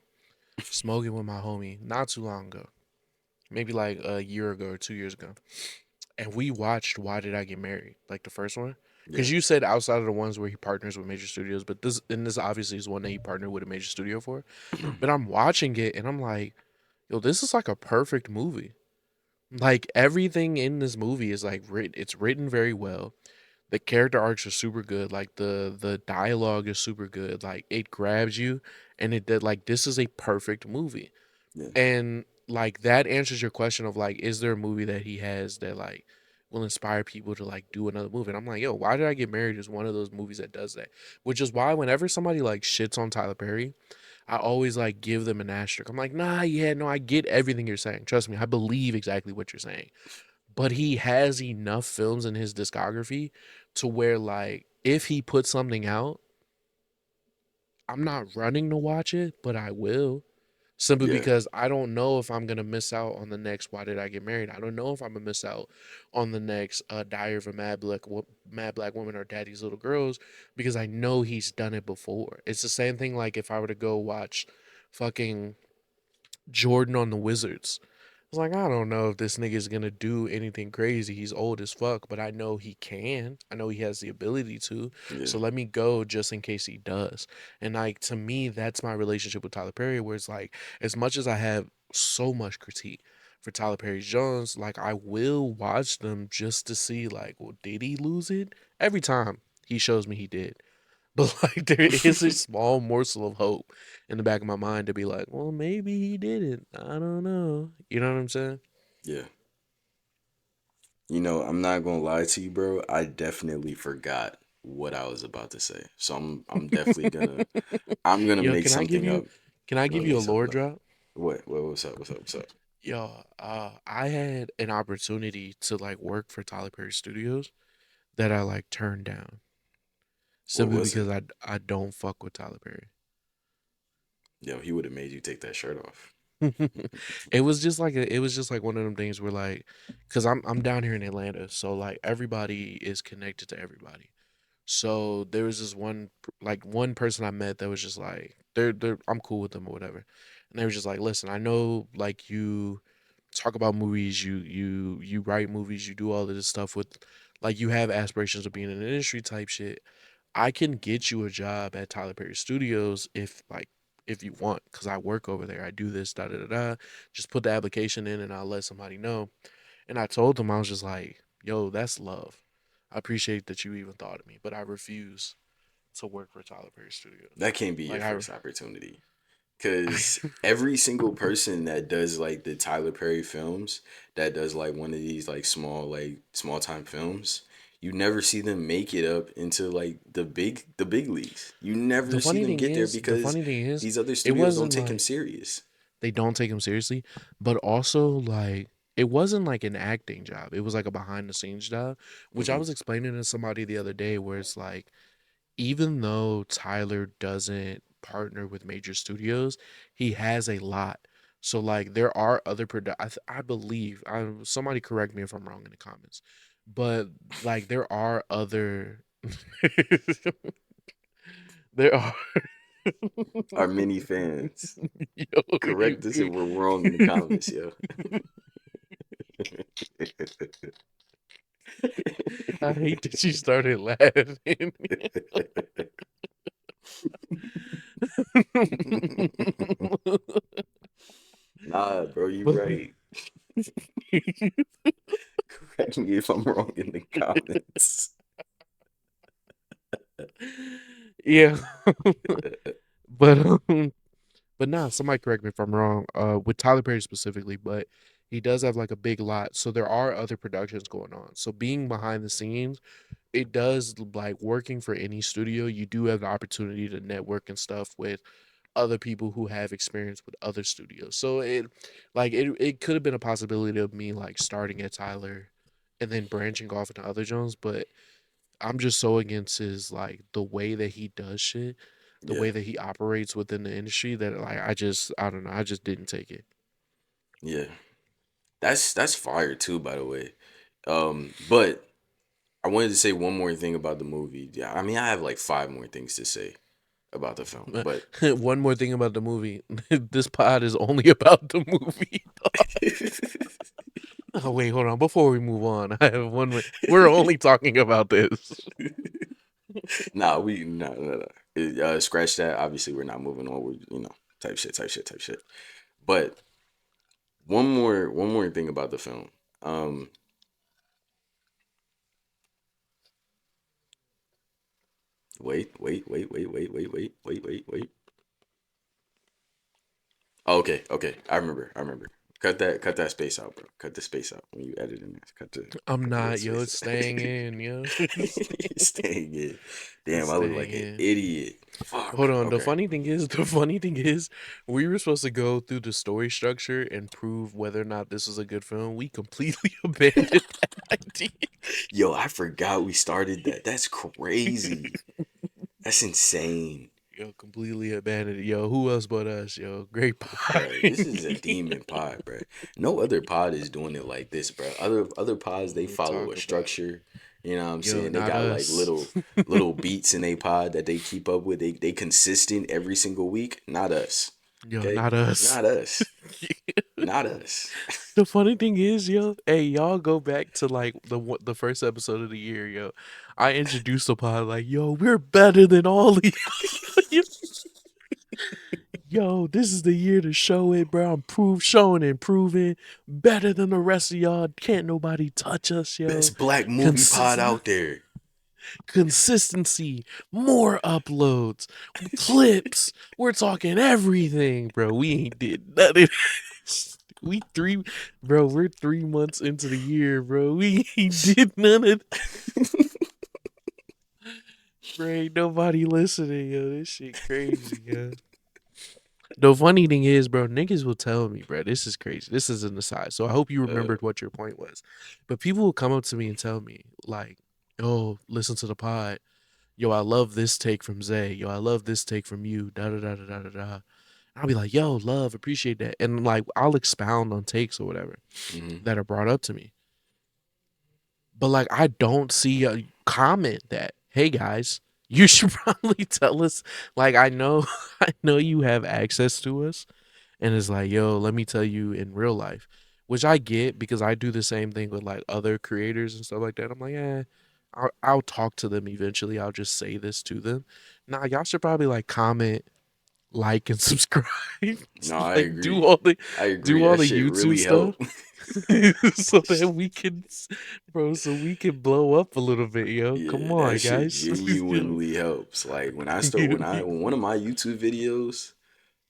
smoking with my homie not too long ago, maybe like a year ago or 2 years ago, and we watched Why Did I Get Married, like the first one. Yeah. Because you said outside of the ones where he partners with major studios, but this obviously is one that he partnered with a major studio for. But I'm watching it and I'm like, yo, this is like a perfect movie. Like everything in this movie is like written. It's written very well. The character arcs are super good. Like the dialogue is super good. Like it grabs you, and it did like this is a perfect movie. Yeah. And like that answers your question of like, is there a movie that he has that like will inspire people to like do another movie? And I'm like, yo, Why Did I Get Married is one of those movies that does that. Which is why whenever somebody like shits on Tyler Perry, I always like give them an asterisk. I'm like, nah, yeah, no, I get everything you're saying. Trust me, I believe exactly what you're saying. But he has enough films in his discography to where like if he puts something out, I'm not running to watch it, but I will. Simply Yeah. because I don't know if I'm gonna miss out on the next Why Did I Get Married? I don't know if I'm gonna miss out on the next Diary of a Mad Black Woman or Daddy's Little Girls because I know he's done it before. It's the same thing like if I were to go watch fucking Jordan on the Wizards. I was like, I don't know if this nigga's gonna do anything crazy. He's old as fuck, but I know he can. I know he has the ability to. Yeah. So let me go just in case he does. And like to me, that's my relationship with Tyler Perry, where it's like, as much as I have so much critique for Tyler Perry Jones, like I will watch them just to see, like, well, did he lose it? Every time he shows me he did. But like there is a small morsel of hope in the back of my mind to be like, well, maybe he didn't. I don't know. You know what I'm saying? Yeah. I'm not gonna lie to you, bro. I definitely forgot what I was about to say. So I'm definitely gonna I'm gonna Yo, make something up. can I I'm give gonna you make a lore something up. drop? What's up? What's up? What's up? Yo, I had an opportunity to like work for Tyler Perry Studios that I like turned down What simply was because it? I don't fuck with Tyler Perry. Yo, he would have made you take that shirt off. It was just like one of them things where like, cause I'm down here in Atlanta, so like everybody is connected to everybody. So there was this one person I met that was just like they're I'm cool with them or whatever, and they were just like, listen, I know like you talk about movies, you write movies, you do all of this stuff with like you have aspirations of being in an industry type shit. I can get you a job at Tyler Perry Studios if you want, because I work over there. I do this, da da da da. Just put the application in and I'll let somebody know. And I told them I was just like, yo, that's love. I appreciate that you even thought of me, but I refuse to work for Tyler Perry Studios. That can't be your Like I first opportunity. Cause every single person that does like the Tyler Perry films, that does like one of these like small time films, you never see them make it up into like the big leagues. You never The see funny them thing get there is, the because funny thing is, these other it studios don't wasn't take him like serious. they don't take him seriously, but also like it wasn't like an acting job. It was like a behind the scenes job, which I Hmm. was explaining to somebody the other day, where it's like even though Tyler doesn't partner with major studios, he has a lot. So like there are other I believe somebody correct me if I'm wrong in the comments, but like there are other there are Our many fans. yo, Correct us if we're wrong in the comments, yo. I hate that you started laughing. Nah, bro, you But right. Correct me if I'm wrong in the comments. yeah, but but nah, somebody correct me if I'm wrong. With Tyler Perry specifically, but he does have like a big lot, so there are other productions going on. So being behind the scenes, it does like working for any studio. You do have the opportunity to network and stuff with other people who have experience with other studios. So it could have been a possibility of me like starting at Tyler and then branching off into other Jones, but I'm just so against his like the way that he does shit, the Yeah, way that he operates within the industry that like I don't know, I just didn't take it. yeah. That's fire too, by the way. But I wanted to say one more thing about the movie. Yeah, I mean, I have like five more things to say about the film, but One more thing about the movie. This pod is only about the movie. Oh wait, hold on. Before we move on, I have one more. We're only talking about this. nah, we no. Scratch that. Obviously, we're not moving on. Type shit, type shit, type shit. But one more thing about the film. Um, wait. Oh, okay. I remember. Cut that space out, bro. Cut the space out when you edit in this. I'm Cut the not, yo. space It's out. staying in, yo. You're staying in. It's Damn, I look staying like an in. idiot. Hold Fuck. on. Okay. The funny thing is, we were supposed to go through the story structure and prove whether or not this was a good film. We completely abandoned that idea. Yo, I forgot we started that. That's crazy. That's insane. Yo, completely abandoned it. Yo, who else but us? Yo, great pie. Bro, this is a demon pod, bro. No other pod is doing it like this, bro. Other pods they We'll follow talk a about. structure. You know what I'm Yo, saying? They not got like us. little beats in a pod that they keep up with. They consistent every single week. Not us. Yo, Okay? not us. Not us. Not us. The funny thing is, yo, hey, y'all go back to like the first episode of the year, yo. I introduced the pod like, yo, we're better than all these. Yo, this is the year to show it, bro. Showing and proving better than the rest of y'all. Can't nobody touch us, yo. Best black movie pod Consist- out there. consistency, more uploads, clips. We're talking everything, bro. We ain't did nothing. We three, bro. We're 3 months into the year, bro. We ain't did none of. Bro, ain't nobody listening, yo. This shit crazy, yo. The funny thing is, bro, niggas will tell me, bro, this is crazy. This is an aside. So I hope you Uh, remembered what your point was. But people will come up to me and tell me, like, oh, listen to the pod. Yo, I love this take from Zay. Yo, I love this take from you. Da da da da da da da. I'll be like, yo, love, appreciate that. And like, I'll expound on takes or whatever mhm. that are brought up to me. But like, I don't see a comment that, hey guys, you should probably tell us. Like, I know, I know you have access to us, and it's like, yo, let me tell you in real life, which I get because I do the same thing with like other creators and stuff like that. I'm like, I'll talk to them eventually. I'll just say this to them. Nah, y'all should probably like comment, like, and subscribe. No, I Like, agree. I agree. do all That the shit YouTube really stuff. helped. So that we can, bro, so we can blow up a little bit, yo. Come Yeah, on, that shit guys. genuinely helps. Like when I start when one of my YouTube videos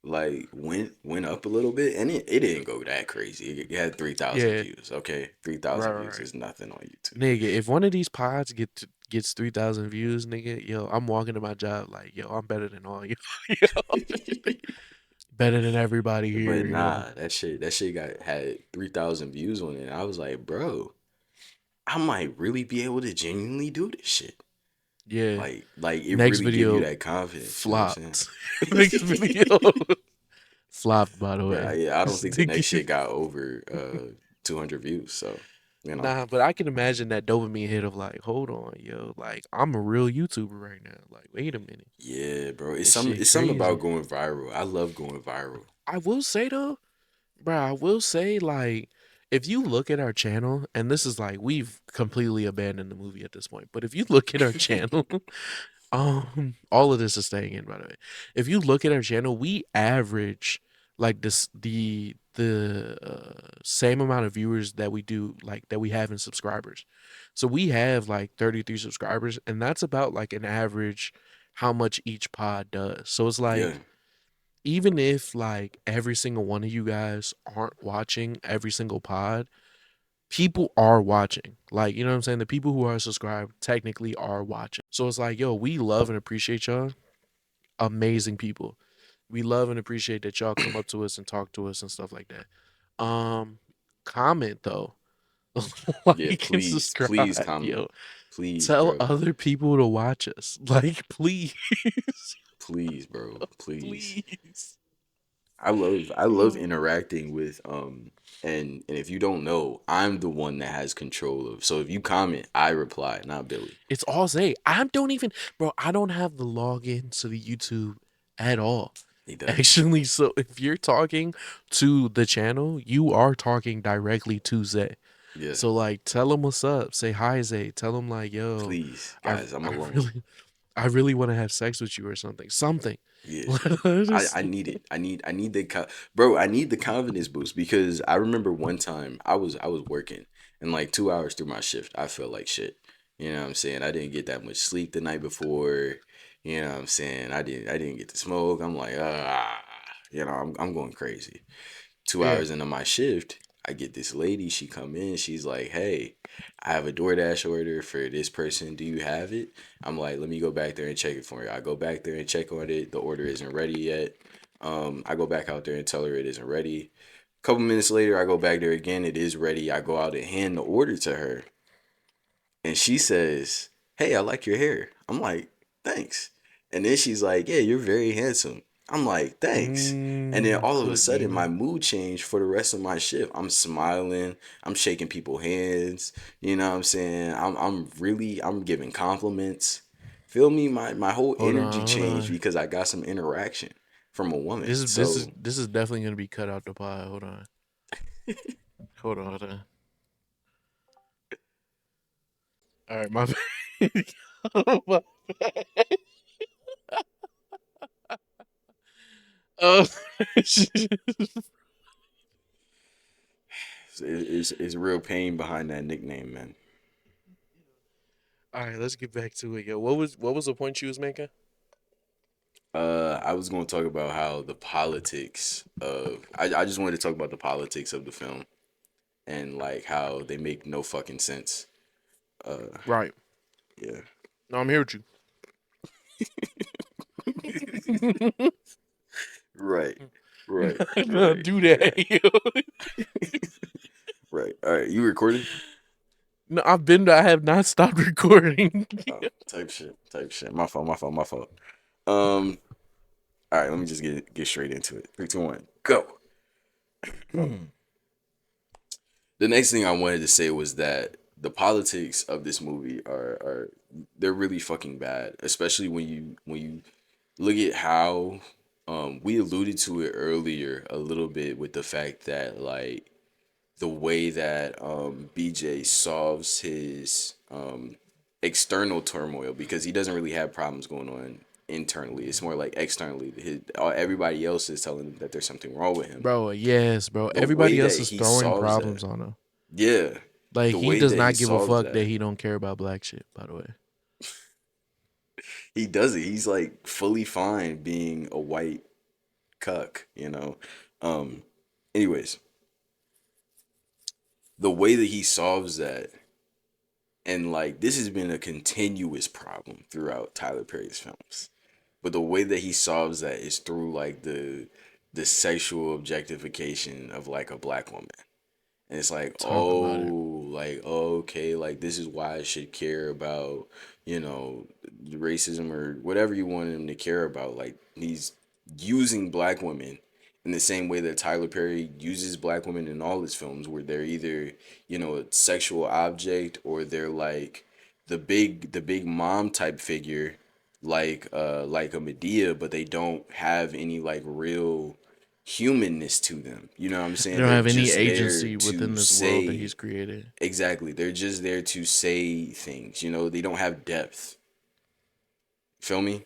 like went up a little bit, and it didn't go that crazy. It had 3,000 Yeah, views. Okay, right, 3,000 right, views right. is nothing on YouTube. Nigga, if one of these pods gets 3,000 views, nigga, yo, I'm walking to my job like, yo, I'm better than all you, yo, better than everybody But here, yo. nah, that shit had 3,000 views on it. And I was like, bro, I might really be able to genuinely do this shit. Yeah. Like it Next really give you video that confidence. You know what I'm flopped. Next video flopped, by the But way. yeah, I don't This think the next nigga- shit got over 200 views. So you know, Nah, but I can imagine that dopamine hit of like, hold on, yo, like I'm a real YouTuber right now. Like, wait a minute, yeah, bro, this shit it's something about crazy. going viral. I love going viral. I will say though, bro, I will say like, if you look at our channel, and this is like we've completely abandoned the movie at this point, but if you look at our channel, all of this is staying in, by the way. If you look at our channel, we average like this the same amount of viewers that we do like that we have in subscribers. So we have like 33 subscribers, and that's about like an average how much each pod does. So it's Yeah, like even if like every single one of you guys aren't watching every single pod, people are watching. Like, you know what I'm saying? The people who are subscribed technically are watching. So it's like, yo, we love and appreciate y'all. Amazing people. We love and appreciate that y'all come up to us and talk to us and stuff like that. Comment though. yeah. Like and Please subscribe, comment, yo. please, Tell bro, other people to watch us. Like, please. please, bro, please. Please. I love interacting with and if you don't know, I'm the one that has control of. So if you comment, I reply, not Billy. It's all Zay. I don't even, bro, I don't have the login to the YouTube at all. He does. Actually, so if you're talking to the channel, you are talking directly to Zay. Yeah. So like tell him what's up. Say hi, Zay. Tell him like, yo, Please, I guys, I'm I alone. really I really want to have sex with you or something. Something. Yeah. Just- I need it. I need the bro, I need the confidence boost because I remember one time I was working and like 2 hours through my shift, I felt like shit. You know what I'm saying? I didn't get that much sleep the night before. You know what I'm saying? I didn't get to smoke. I'm like, you know, I'm going crazy. Two yeah. hours into my shift, I get this lady. She come in. She's like, "Hey, I have a DoorDash order for this person. Do you have it?" I'm like, "Let me go back there and check it for you." I go back there and check on it. The order isn't ready yet. I go back out there and tell her it isn't ready. A couple minutes later, I go back there again. It is ready. I go out and hand the order to her, and she says, "Hey, I like your hair." I'm like, "Thanks." And then she's like, "Yeah, you're very handsome." I'm like, "Thanks." And then all of a Cook sudden, my Demon. mood changed for the rest of my shift. I'm smiling. I'm shaking people's hands. You know what I'm saying? I'm giving compliments. Feel me? My whole energy Hold changed on. because I got some interaction from a woman. This is So this is definitely gonna be cut out the pod. Hold on. Hold on. All right, my bad. My bad. Oh, it's real pain behind that nickname, man. all right, let's get back to it, yo. What was the point you was making? I was going to talk about how the politics of I just wanted to talk about the politics of the film and like how they make no fucking sense. Uh, Right. yeah. No, I'm here with you. Right. Right. No, Right. do that, yo. Right. All right. You recording? No, I have not stopped recording. Oh, type shit. Type shit. My fault. My fault. My fault. Um. All right. Let me just get straight into it. 3, 2, 1, go. The next thing I wanted to say was that the politics of this movie are they're really fucking bad, especially when you look at how we alluded to it earlier a little bit with the fact that like the way that BJ solves his external turmoil because he doesn't really have problems going on internally. It's more like externally. Everybody else is telling him that there's something wrong with him. Bro, yes, bro. The way Everybody else that is he throwing solves problems that, on him. yeah, Like the he way does that he not give a solves fuck that that, he don't care about black shit, by the way. he does it. He's like fully fine being a white cuck, you know. Um, anyways, the way that he solves that, and like this has been a continuous problem throughout Tyler Perry's films, but the way that he solves that is through like the sexual objectification of like a black woman. And it's like, Talk about it. oh, like, okay, like this is why I should care about, you know, racism or whatever you want him to care about. Like he's using black women in the same way that Tyler Perry uses black women in all his films, where they're either, you know, a sexual object, or they're like the big mom type figure, like a Medea, but they don't have any like real humanness to them. You know what I'm They saying? don't They're have any just there agency within to this world that he's say, created. exactly. They're just there to say things. You know, they don't have depth. Feel me?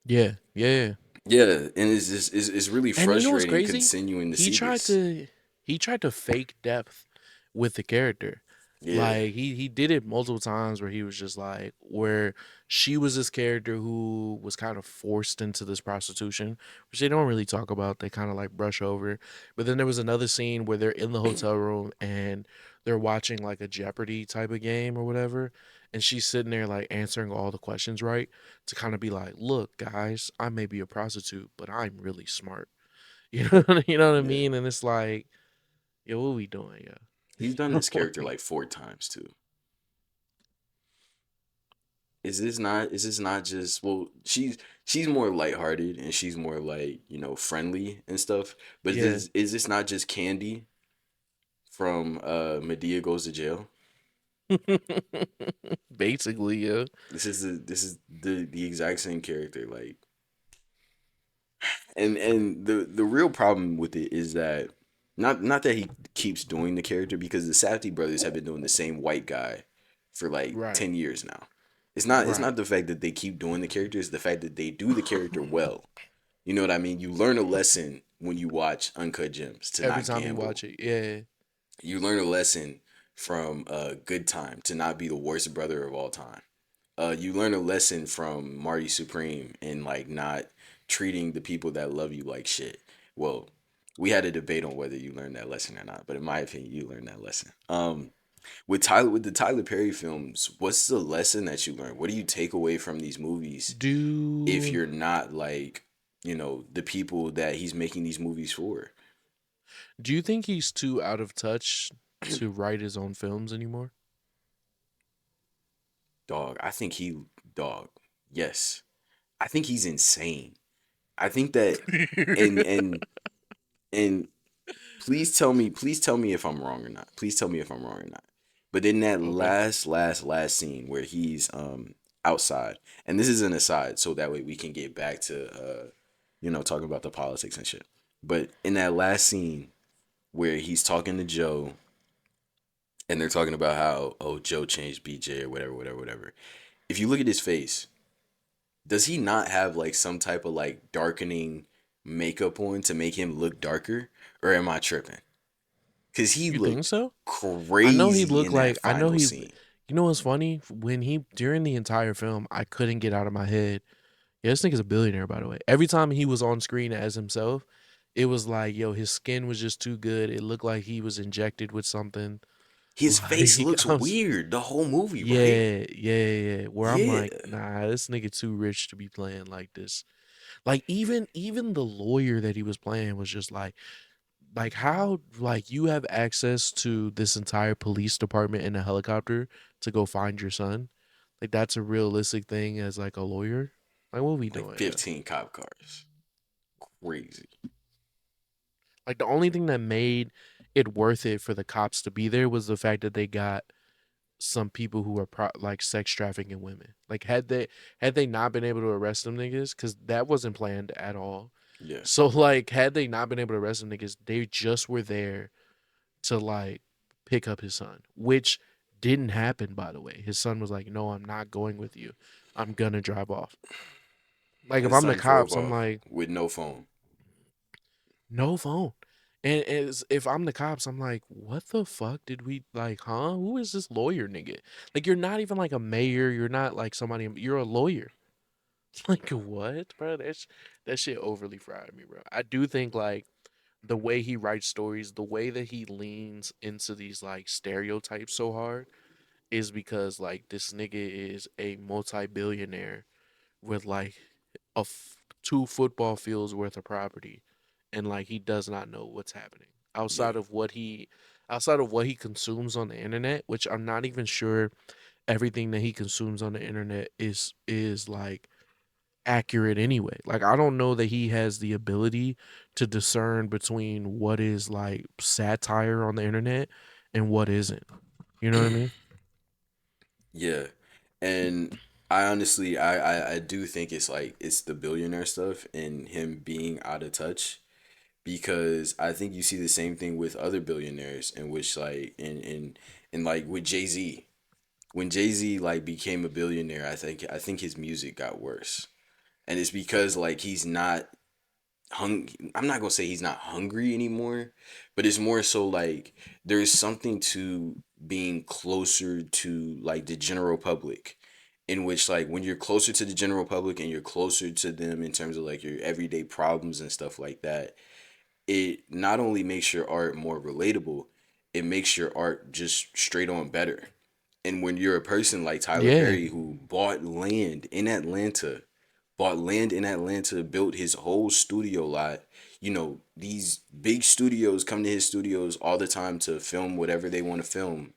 Yeah, yeah. Yeah, and it's just it's really And you know what's frustrating crazy? continuing to He see tried this. to he tried to fake depth with the character. Yeah, Like he did it multiple times where he was just like where she was this character who was kind of forced into this prostitution, which they don't really talk about. They kind of like brush over. But then there was another scene where they're in the hotel room and they're watching like a Jeopardy type of game or whatever, and she's sitting there like answering all the questions right to kind of be like, "Look, guys, I may be a prostitute, but I'm really smart." You know what I yeah. mean? And it's like, yo, what we doing, He's done yo? this character like 4 times too. Is this not just, well, she's more lighthearted and she's more like, you know, friendly and stuff. But Yeah. is this not just Candy from Medea Goes to Jail? Basically, yeah. This is the exact same character, like, and the real problem with it is that, not that he keeps doing the character, because the Safdie brothers have been doing the same white guy for like Right. 10 years now. It's not Right. the fact that they keep doing the character, it's the fact that they do the character well. You know what I mean? You learn a lesson when you watch Uncut Gems to Every not time you gamble. watch it, yeah. You learn a lesson from Good Time to not be the worst brother of all time. You learn a lesson from Marty Supreme in like not treating the people that love you like shit. Well, we had a debate on whether you learned that lesson or not, but in my opinion, you learned that lesson. With the Tyler Perry films, what's the lesson that you learned? What do you take away from these movies if Do you're not like, you know, the people that he's making these movies for? do you think he's too out of touch to write his own films anymore? Dog, I think he, dog, yes. I think he's insane. I think that, and and please tell me if I'm wrong or not. Please tell me if I'm wrong or not. But in that Okay. last scene where he's outside, and this is an aside, so that way we can get back to you know, talking about the politics and shit. But in that last scene where he's talking to Joe, and they're talking about how, oh, Joe changed BJ or whatever, whatever, whatever. If you look at his face, does he not have like some type of like darkening makeup on to make him look darker? Or am I tripping? Cause he You think looked so? I know he crazy looked in that like I know final he. scene. You know what's funny? When he during the entire film, I couldn't get out of my head. Yeah, this nigga's a billionaire, by the way. Every time he was on screen as himself, it was like, yo, his skin was just too good. It looked like he was injected with something. His face Like, looks weird the whole movie, right? yeah, yeah. Where I'm Yeah. like, nah, this nigga too rich to be playing like this. Like even the lawyer that he was playing was just like how like you have access to this entire police department in a helicopter to go find your son. Like that's a realistic thing as like a lawyer. Like what we Like doing? Yeah. 15 cop cars. Crazy. Like the only thing that made it worth it for the cops to be there was the fact that they got some people who are like sex trafficking women. Like had they not been able to arrest them niggas, because that wasn't planned at all. Yeah. So like had they not been able to arrest them niggas, they just were there to like pick up his son, which didn't happen by the way. His son was like, "No, I'm not going with you. I'm gonna drive off." Like if His I'm the son drove cops, I'm off like, with no phone. no phone. And as if I'm the cops, I'm like, what the fuck did we like, huh? Who is this lawyer nigga? Like you're not even like a mayor, you're not like somebody, you're a lawyer. Like what, bro? That shit overly fried me, bro. I do think like the way he writes stories, the way that he leans into these like stereotypes so hard is because like this nigga is a multi-billionaire with like two football fields worth of property, and like he does not know what's happening Yeah. outside of what he consumes on the internet, which I'm not even sure everything that he consumes on the internet is like accurate anyway. Like I don't know that he has the ability to discern between what is like satire on the internet and what isn't. You know what I mean? Yeah. And I honestly I do think it's like it's the billionaire stuff and him being out of touch because I think you see the same thing with other billionaires in which like in like with Jay-Z. When Jay-Z like became a billionaire, I think his music got worse. And it's because like he's not I'm not gonna say he's not hungry anymore, but it's more so like there's something to being closer to like the general public, in which like when you're closer to the general public and you're closer to them in terms of like your everyday problems and stuff like that, it not only makes your art more relatable, it makes your art just straight on better. And when you're a person like Tyler Yeah. Perry who bought land in Atlanta, built his whole studio lot. You know, these big studios come to his studios all the time to film whatever they want to film.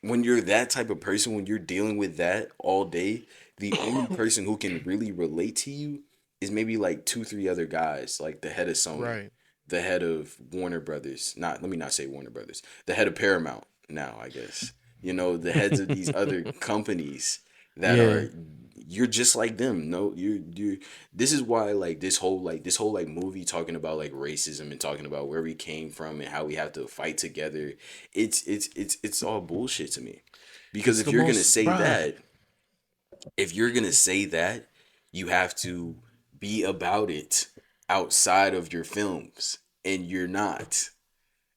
When you're that type of person, when you're dealing with that all day, the only person who can really relate to you is maybe like two, three other guys, like the head of Sony, Right. the head of Warner Brothers. Not, let me not say Warner Brothers, the head of Paramount now, I guess. You know, the heads of these other companies that Yeah. are you're just like them. No, you're this is why like this whole like movie talking about like racism and talking about where we came from and how we have to fight together. It's all bullshit to me. Because It's if the you're gonna most, say bruh. that, if you're gonna say that, you have to be about it outside of your films. And you're not.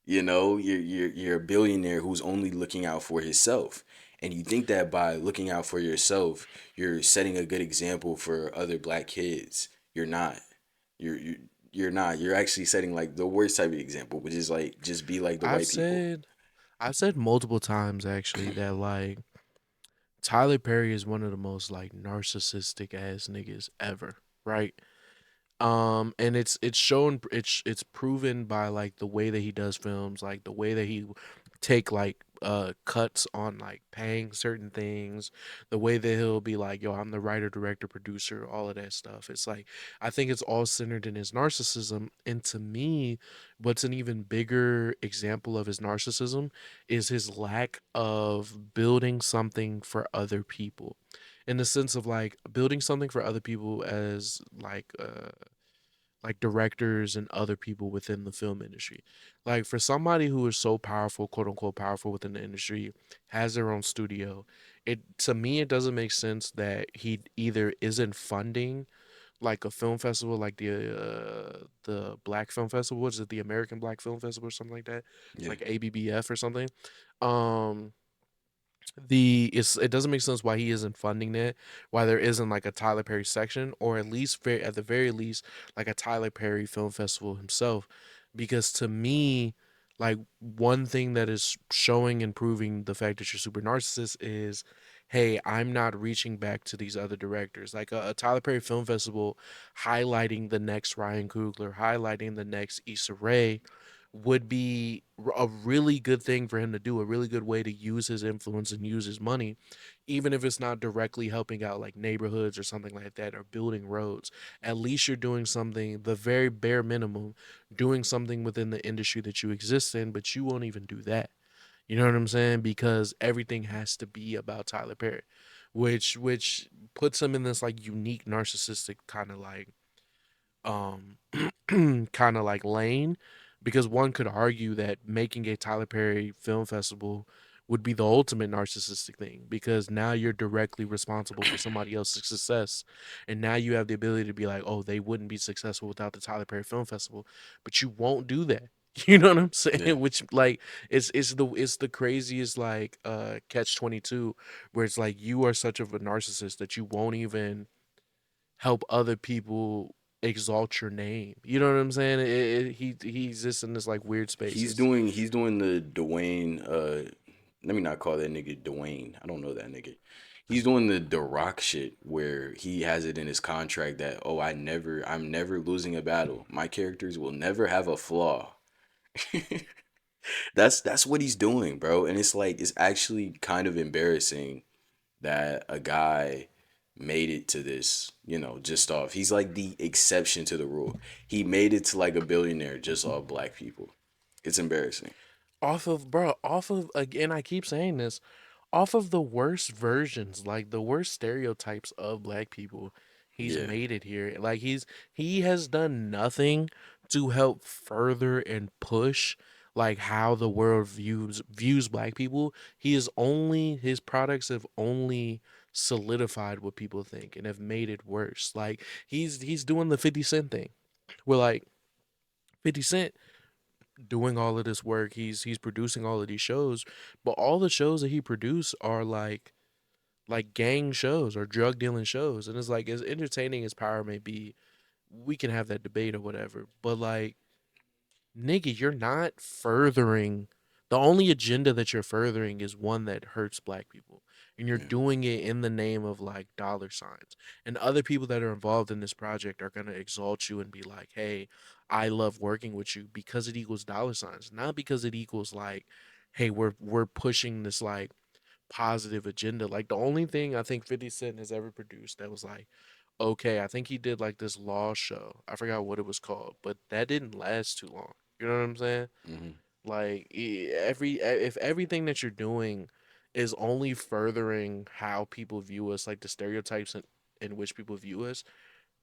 You know, you're a billionaire who's only looking out for himself. And you think that by looking out for yourself, you're setting a good example for other black kids. You're not. You're you're not. You're actually setting like the worst type of example, which is like just be like the I've white people. said I've said multiple times actually that like Tyler Perry is one of the most like narcissistic ass niggas ever, right? And it's shown, it's proven by like the way that he does films, like the way that he take like cuts on like paying certain things, the way that he'll be like, yo, I'm the writer, director, producer, all of that stuff. It's like I think it's all centered in his narcissism. And to me, what's an even bigger example of his narcissism is his lack of building something for other people, in the sense of like building something for other people as like directors and other people within the film industry. Like for somebody who is so powerful, quote unquote powerful within the industry, has their own studio, it to me it doesn't make sense that he either isn't funding like a film festival like the Black Film Festival, was it the American Black Film Festival or something like that? It's Yeah. like ABBF or something. Um it doesn't make sense why he isn't funding that, why there isn't like a Tyler Perry section, or at least at the very least like a Tyler Perry Film Festival himself, because to me, like one thing that is showing and proving the fact that you're super narcissist is, hey, I'm not reaching back to these other directors, like a Tyler Perry Film Festival highlighting the next Ryan Coogler, highlighting the next Issa Rae would be a really good thing for him to do, a really good way to use his influence and use his money, even if it's not directly helping out like neighborhoods or something like that or building roads. At least you're doing something, the very bare minimum, doing something within the industry that you exist in, but you won't even do that. You know what I'm saying? Because everything has to be about Tyler Perry, which puts him in this like unique narcissistic kind of like um kind of like lane, because one could argue that making a Tyler Perry film festival would be the ultimate narcissistic thing, because now you're directly responsible for somebody else's success, and now you have the ability to be like, oh, they wouldn't be successful without the Tyler Perry Film Festival, but you won't do that. You know what I'm Yeah. saying? Which like it's the craziest like catch 22, where it's like you are such of a narcissist that you won't even help other people exalt your name. You know what I'm saying? He exists in this like weird spaces. He's doing the Dwayne. Let me not call that nigga Dwayne. I don't know that nigga. He's doing the Rock shit where he has it in his contract that, oh, I'm never losing a battle. My characters will never have a flaw. That's what he's doing, bro. And it's like it's actually kind of embarrassing that a guy made it to this, just off. He's like the exception to the rule. He made it to like a billionaire just off black people. It's embarrassing. Off of, again, I keep saying this, off of the worst versions, like the worst stereotypes of black people, he's Yeah. made it here. Like he has done nothing to help further and push like how the world views black people. His products have only solidified what people think and have made it worse. Like he's doing the 50 Cent thing. We're like 50 Cent doing all of this work. He's producing all of these shows, but all the shows that he produced are like gang shows or drug dealing shows. And it's like, as entertaining as Power may be, we can have that debate or whatever. But like, nigga, you're not furthering, the only agenda that you're furthering is one that hurts black people. And you're Yeah. doing it in the name of like dollar signs. And other people that are involved in this project are gonna exalt you and be like, hey, I love working with you because it equals dollar signs, not because it equals like, hey, we're pushing this like positive agenda. Like the only thing I think 50 Cent has ever produced that was like, okay, I think he did like this law show. I forgot what it was called, but that didn't last too long. You know what I'm saying? Hmm. Like if everything that you're doing is only furthering how people view us, like the stereotypes in which people view us,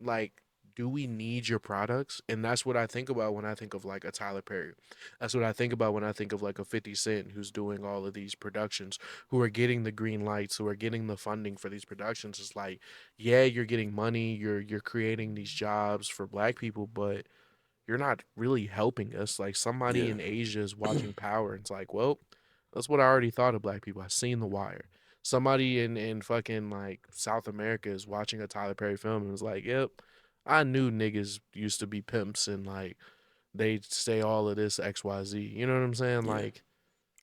like, do we need your products? And that's what I think about when I think of like a Tyler Perry. That's what I think about when I think of like a 50 Cent who's doing all of these productions, who are getting the green lights, who are getting the funding for these productions. It's like, yeah, you're getting money, you're creating these jobs for black people, but you're not really helping us. Like somebody Yeah. in Asia is watching Power and it's like, well, that's what I already thought of black people. I seen The Wire. Somebody in fucking like South America is watching a Tyler Perry film and is like, yep, I knew niggas used to be pimps and like they say all of this XYZ. You know what I'm saying? Yeah. Like,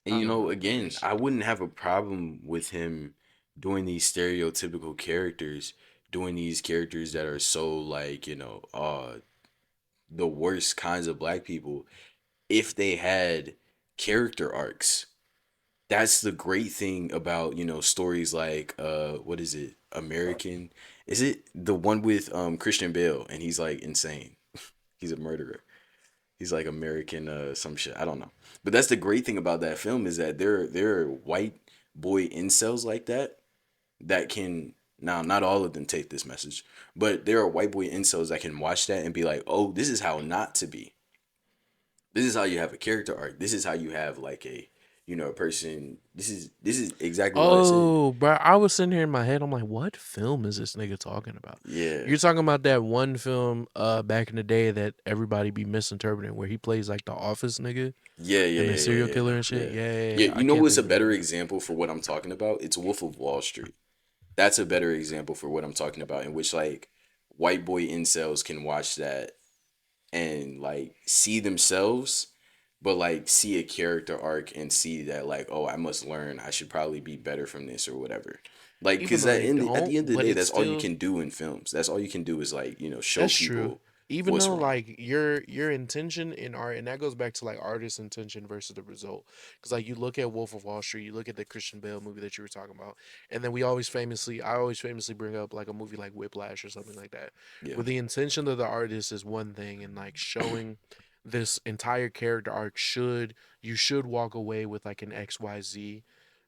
And I don't know. again, It's I wouldn't have a problem with him doing these stereotypical characters, doing these characters that are so like, the worst kinds of black people if they had character arcs. That's the great thing about, stories like what is it? American. Is it the one with Christian Bale and he's like insane. He's a murderer. He's like American some shit. I don't know. But that's the great thing about that film is that there are white boy incels like that can, now not all of them take this message, but there are white boy incels that can watch that and be like, "Oh, this is how not to be. This is how you have a character arc. This is how you have like a person. This is exactly what I said." Oh, bro, I was sitting here in my head. I'm like, what film is this nigga talking about? Yeah. You're talking about that one film back in the day that everybody be misinterpreting where he plays like the office nigga Yeah, yeah, and the yeah, yeah, serial yeah, killer and shit? yeah. Yeah, yeah, Yeah, yeah. I you know can't what's think a of the name better of it. example for what I'm talking about? It's Wolf of Wall Street. That's a better example for what I'm talking about, in which like white boy incels can watch that and like see themselves, but like see a character arc and see that like, oh, I must learn. I should probably be better from this or whatever. Like, Even cause though they at the don't, end of the but day, it's that's all you still, can do in films. That's all you can do is like, show that's true. people Even what's though wrong. like your intention in art, and that goes back to like artist intention versus the result. Because like you look at Wolf of Wall Street, you look at the Christian Bale movie that you were talking about, and then I always famously bring up like a movie like Whiplash or something like that, Yeah. where the intention of the artist is one thing, and like showing this entire character arc you should walk away with like an XYZ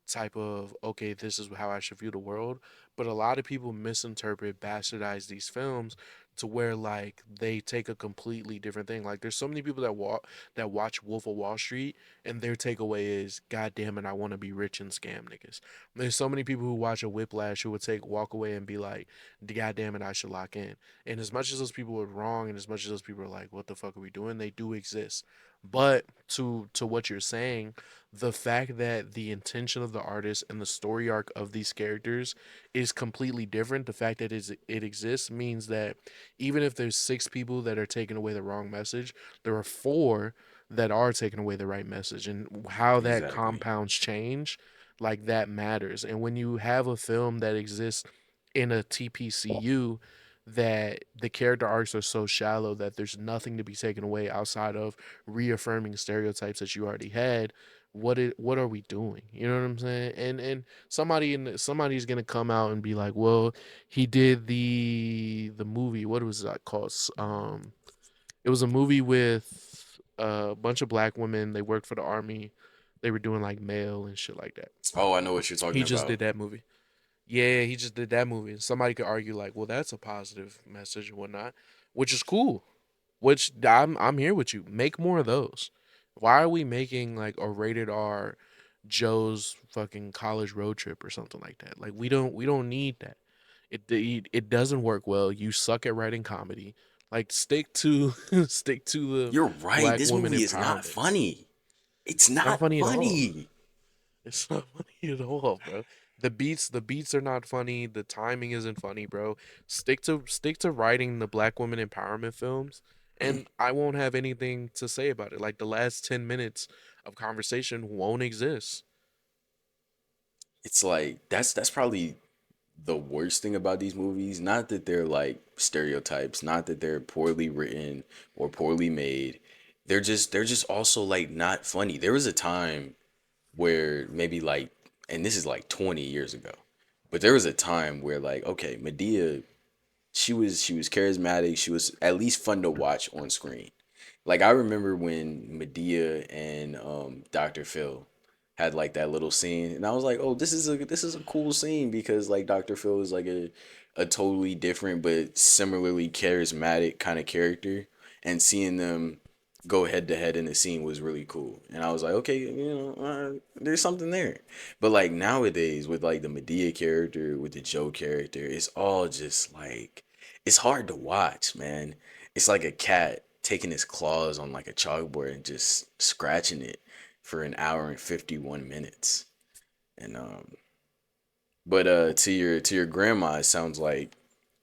type of, okay, this is how I should view the world. But a lot of people misinterpret, bastardize these films to where like they take a completely different thing. Like there's so many people that watch Wolf of Wall Street and their takeaway is, God damn it, I want to be rich and scam niggas. There's so many people who watch a Whiplash who would walk away and be like, God damn it, I should lock in. And as much as those people are wrong and as much as those people are like, what the fuck are we doing? They do exist. But to what you're saying, the fact that the intention of the artist and the story arc of these characters is completely different, the fact that it exists means that even if there's six people that are taking away the wrong message, there are four that are taking away the right message, and how that Exactly. compounds change, like that matters. And when you have a film that exists in a TPCU, that the character arcs are so shallow that there's nothing to be taken away outside of reaffirming stereotypes that you already had. What are we doing? You know what I'm saying? And somebody's gonna come out and be like, well, he did the movie. What was that called? It was a movie with a bunch of black women. They worked for the army. They were doing like mail and shit like that. Oh, I know what you're talking He just about. did that movie. Yeah, he just did that movie. And somebody could argue like, well, that's a positive message and whatnot, which is cool. Which I'm here with you. Make more of those. Why are we making like a rated R Joe's fucking college road trip or something like that? Like we don't need that. It doesn't work well. You suck at writing comedy. Like stick to stick to the You're right. black This woman movie is not empowerment. funny. It's It's not not funny at all. funny. It's not funny at all, bro. The beats are not funny. The timing isn't funny, bro. Stick to writing the black woman empowerment films, and I won't have anything to say about it. Like the last 10 minutes of conversation won't exist. It's like that's probably the worst thing about these movies. Not that they're like stereotypes, not that they're poorly written or poorly made. They're just also like not funny. There was a time where maybe like, and this is like 20 years ago, but there was a time where like, okay, Medea, she was charismatic, she was at least fun to watch on screen. Like I remember when Medea and Dr. Phil had like that little scene, and I was like, oh, this is a cool scene because like Dr. Phil is like a totally different but similarly charismatic kind of character, and seeing them go head to head in the scene was really cool. And I was like, okay, there's something there. But like nowadays with like the Medea character, with the Joe character, it's all just like it's hard to watch, man. It's like a cat taking his claws on like a chalkboard and just scratching it for an hour and 51 minutes. And but to your grandma it sounds like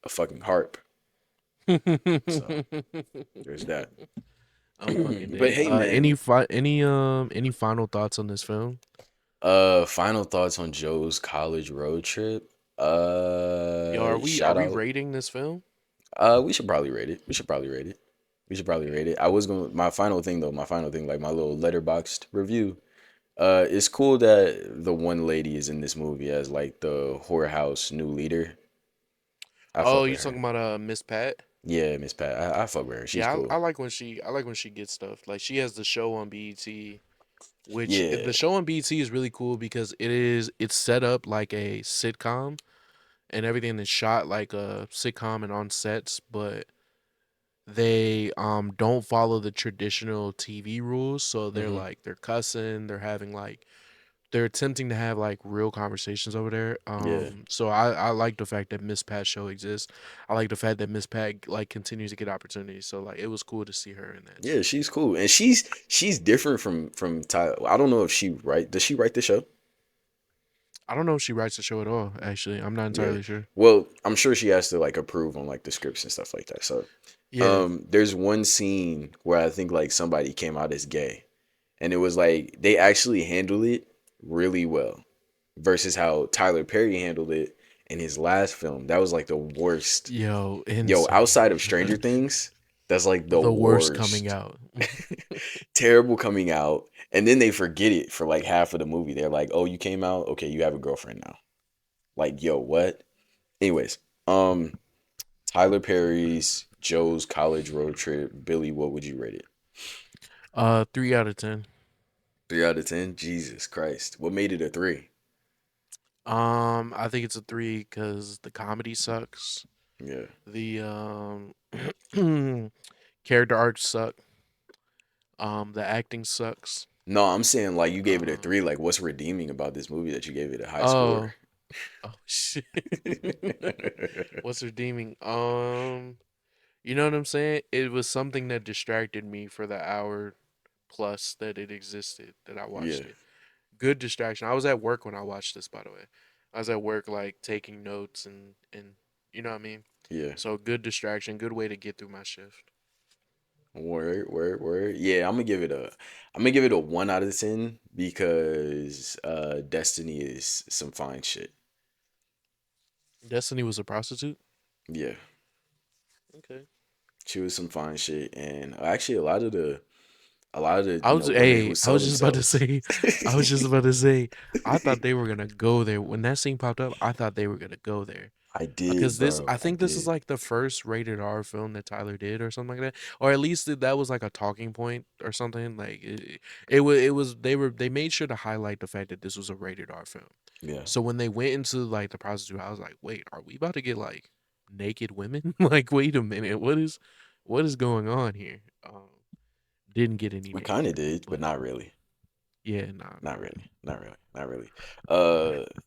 a fucking harp. So there's that. I'm fucking But dead. hey man, Any final thoughts on this film? final thoughts on Joe's college road trip. Yo, are Shout we out. rating this film? We should probably rate it. We should probably rate it. We should probably rate it. I was going my final thing though, my final thing, like my little letterboxed review. It's cool that the one lady is in this movie as like the whorehouse new leader. I Oh, fuck you with talking her. about Miss Pat? Yeah, Miss Pat. I fuck with her. She's Yeah, I cool. like when she gets stuff. Like she has the show on BET, which Yeah. the show on BET is really cool because it's set up like a sitcom, and everything is shot like a sitcom and on sets, but they don't follow the traditional TV rules. So Hmm. they're cussing, they're attempting to have like real conversations over there. Yeah. So I like the fact that Miss Pat show exists. I like the fact that Miss Pat like continues to get opportunities. So like it was cool to see her in that Yeah, too. she's cool. And she's different from Tyler. I don't know if she write does she write the show? I don't know if she writes the show at all. Actually, I'm not Yeah. entirely sure. Well, I'm sure she has to like approve on like the scripts and stuff like that. So Yeah. there's one scene where I think like somebody came out as gay. And it was like they actually handled it really well versus how Tyler Perry handled it in his last film. That was like the worst. Yo, Yo, insane. outside of Stranger Things, that's like the The worst coming worst. out. Terrible coming out. And then they forget it for like half of the movie. They're like, "Oh, you came out? Okay, you have a girlfriend now." Like, yo, what? Anyways, Tyler Perry's Joe's College Road Trip. Billy, what would you rate it? 3 out of 10. 3 out of 10. Jesus Christ, what made it a three? I think it's a three because the comedy sucks. Yeah. The character arcs suck. The acting sucks. No, I'm saying like you gave it a Um, three. Like, what's redeeming about this movie that you gave it a high score? oh, oh shit. What's redeeming? You know what I'm saying? It was something that distracted me for the hour plus that it existed that I watched Yeah, it. Good distraction. I was at work when I watched this, by the way. I was at work like taking notes and you know what I mean. yeah. So good distraction, good way to get through my shift. Word. Yeah, I'm gonna give it a 1 out of 10 because Destiny is some fine shit. Destiny was a prostitute. Yeah, Okay. she was some fine shit, and actually a lot of the I was women who I sell was just about to themselves. say, I was just about to say, I thought they were gonna go there when that scene popped up. I thought they were gonna go there I did, because this, bro. I I think this is did. like the first rated R film that Tyler did or something like that, or at least that was like a talking point or something. Like it was they made sure to highlight the fact that this was a rated R film. Yeah. So when they went into like the prostitute, I was like, wait, are we about to get like naked women? Like, wait a minute, what is going on here? Didn't get any We naked kind of women, did, but but not really. yeah, nah, Not not really. really. Not really. Not really.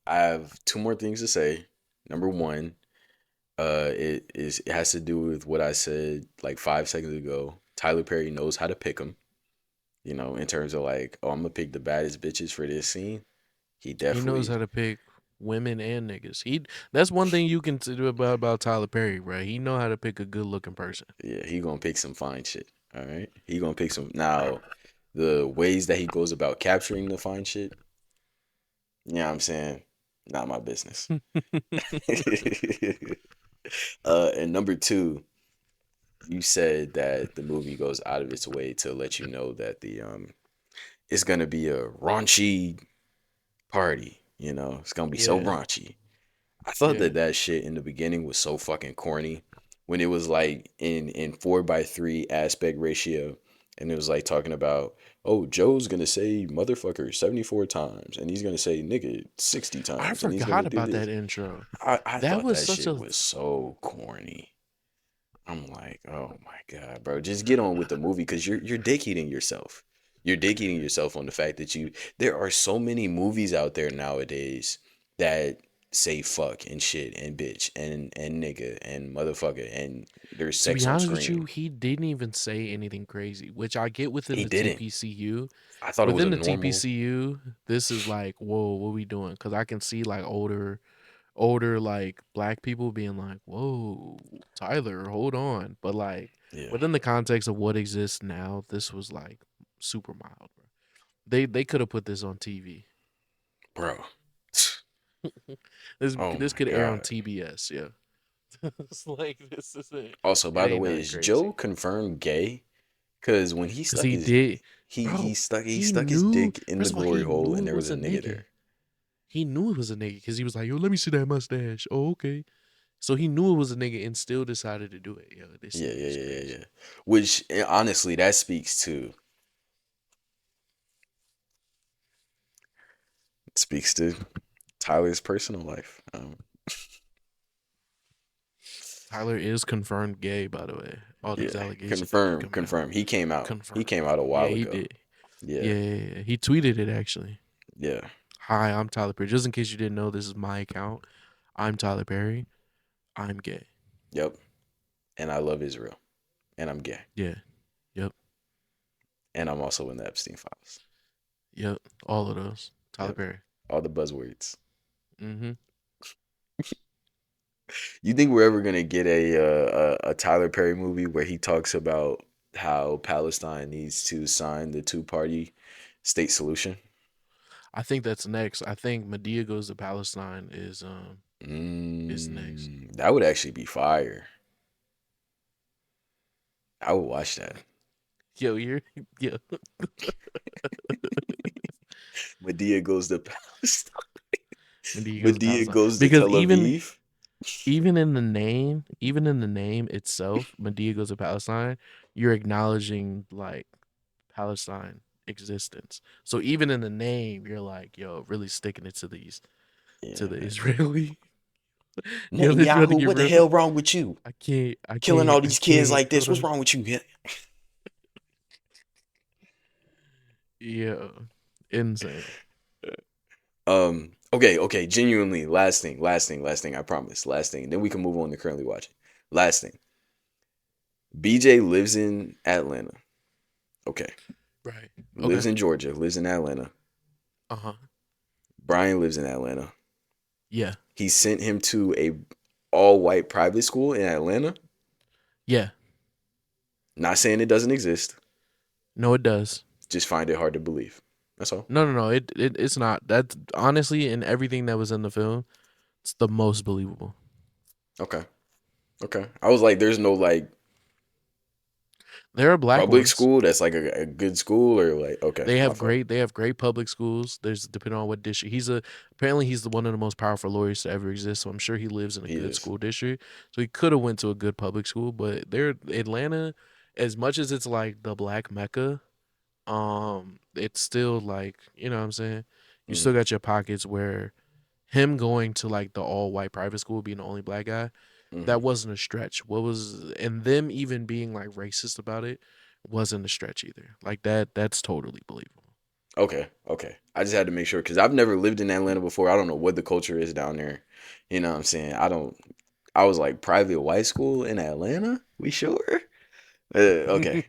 I have two more things to say. Number one, it has to do with what I said like 5 seconds ago. Tyler Perry knows how to pick them. In terms of like, oh, I'm gonna pick the baddest bitches for this scene. He He knows definitely, how to pick women and niggas. That's one thing you can do about Tyler Perry, bro. He know how to pick a good looking person. yeah, he gonna pick some fine shit. All right, he gonna pick some. Now, the ways that he goes about capturing the fine shit, I'm saying, not my business. And number two, you said that the movie goes out of its way to let you know that the it's gonna be a raunchy party. It's gonna be so Yeah, raunchy. I thought yeah. that shit in the beginning was so fucking corny when it was like in 4:3 aspect ratio, and it was like talking about, oh, Joe's gonna say motherfucker 74 times, and he's gonna say nigga 60 I times, and he's gonna forgot do about this. that intro. I That thought was that such shit a was so corny. I'm like, oh my god, bro, just get on with the movie because you're dick eating yourself. You're dick eating yourself on the fact that there are so many movies out there nowadays that say fuck and shit and bitch and nigga and motherfucker and there's to be sex on honest with you, screen. he didn't even say anything crazy, which I get within He the didn't. TPCU. I thought it was a Within the normal. TPCU, this is like, whoa, what we doing? Because I can see like older like black people being like, "Whoa, Tyler, hold on." But like Yeah, within the context of what exists now, this was like super mild, bro. They could have put this on TV. bro. This Oh this my could air on god. TBS, yeah. It's like this is it. Also, It by the ain't way, nothing is Joe crazy. confirmed gay? Cause when he Cause stuck he his did, he bro. He stuck his knew. dick in the First of all, glory he hole knew and it there was was a a nigga nigga. there. He knew it was a nigga because he was like, "Yo, let me see that mustache." Oh, okay. So he knew it was a nigga and still decided to do it. Yo, this Yeah, nigga yeah, is yeah, yeah, crazy. yeah. Which honestly, that speaks to Tyler's personal life. Tyler is confirmed gay, by the way. All these Yeah, allegations that be confirm, coming out. confirm. He came out. He Confirmed. came out a Yeah, while he ago. did. Yeah, Yeah, yeah, yeah. He tweeted it actually. yeah, Hi, I'm Tyler Perry. Just in case you didn't know, this is my account. I'm Tyler Perry. I'm gay. yep. And I love Israel, and I'm gay, Yeah. Yep. and I'm also in the Epstein files. Yep. All of those. Tyler Yep, Perry. all the buzzwords. Mm-hmm. You think we're ever gonna get a Tyler Perry movie where he talks about how Palestine needs to sign the two-party state solution? I think that's next. I think Medea Goes to Palestine is next. That would actually be fire. I would watch that. Yo, you're yo. Medea goes to Palestine. Medea Goes to Medea Palestine. goes to Because Tel Aviv. even in the name itself, Medea Goes to Palestine, you're acknowledging like Palestine existence. So even in the name, you're like, yo, really sticking it to Yeah, the man. Israeli. Yo, they're trying to Netanyahu, get what the real. hell wrong with you? I Killing all can't, these kids like this. Hold What's on. wrong with you? Yeah, insane. Okay. Genuinely, last thing. I promise. Last thing. Then we can move on to currently watching. Last thing. BJ lives in Atlanta. Okay. Right. lives Okay. in Georgia, lives in Atlanta. Uh huh. Brian lives in Atlanta. Yeah. He sent him to a all white private school in Atlanta. Yeah. Not saying it doesn't exist. No, it does. Just find it hard to believe. That's all. No, no, no. It's not. That's honestly in everything that was in the film, it's the most believable. Okay. Okay. I was like, there's no like There are black public ones. school that's like a good school or like okay, They my have fault. great public schools. There's depending on what district. Apparently he's the one of the most powerful lawyers to ever exist. So I'm sure he lives in a He good is. school district. So he could have went to a good public school, but there Atlanta, as much as it's like the black mecca, it's still like, you know what I'm saying? You Mm-hmm. still got your pockets where him going to like the all white private school, being the only black guy, Mm-hmm. that wasn't a stretch. And them even being like racist about it wasn't a stretch either. Like that's totally believable. Okay. Okay. I just had to make sure because I've never lived in Atlanta before. I don't know what the culture is down there. You know what I'm saying? I don't. I was like private white school in Atlanta. We sure? Okay.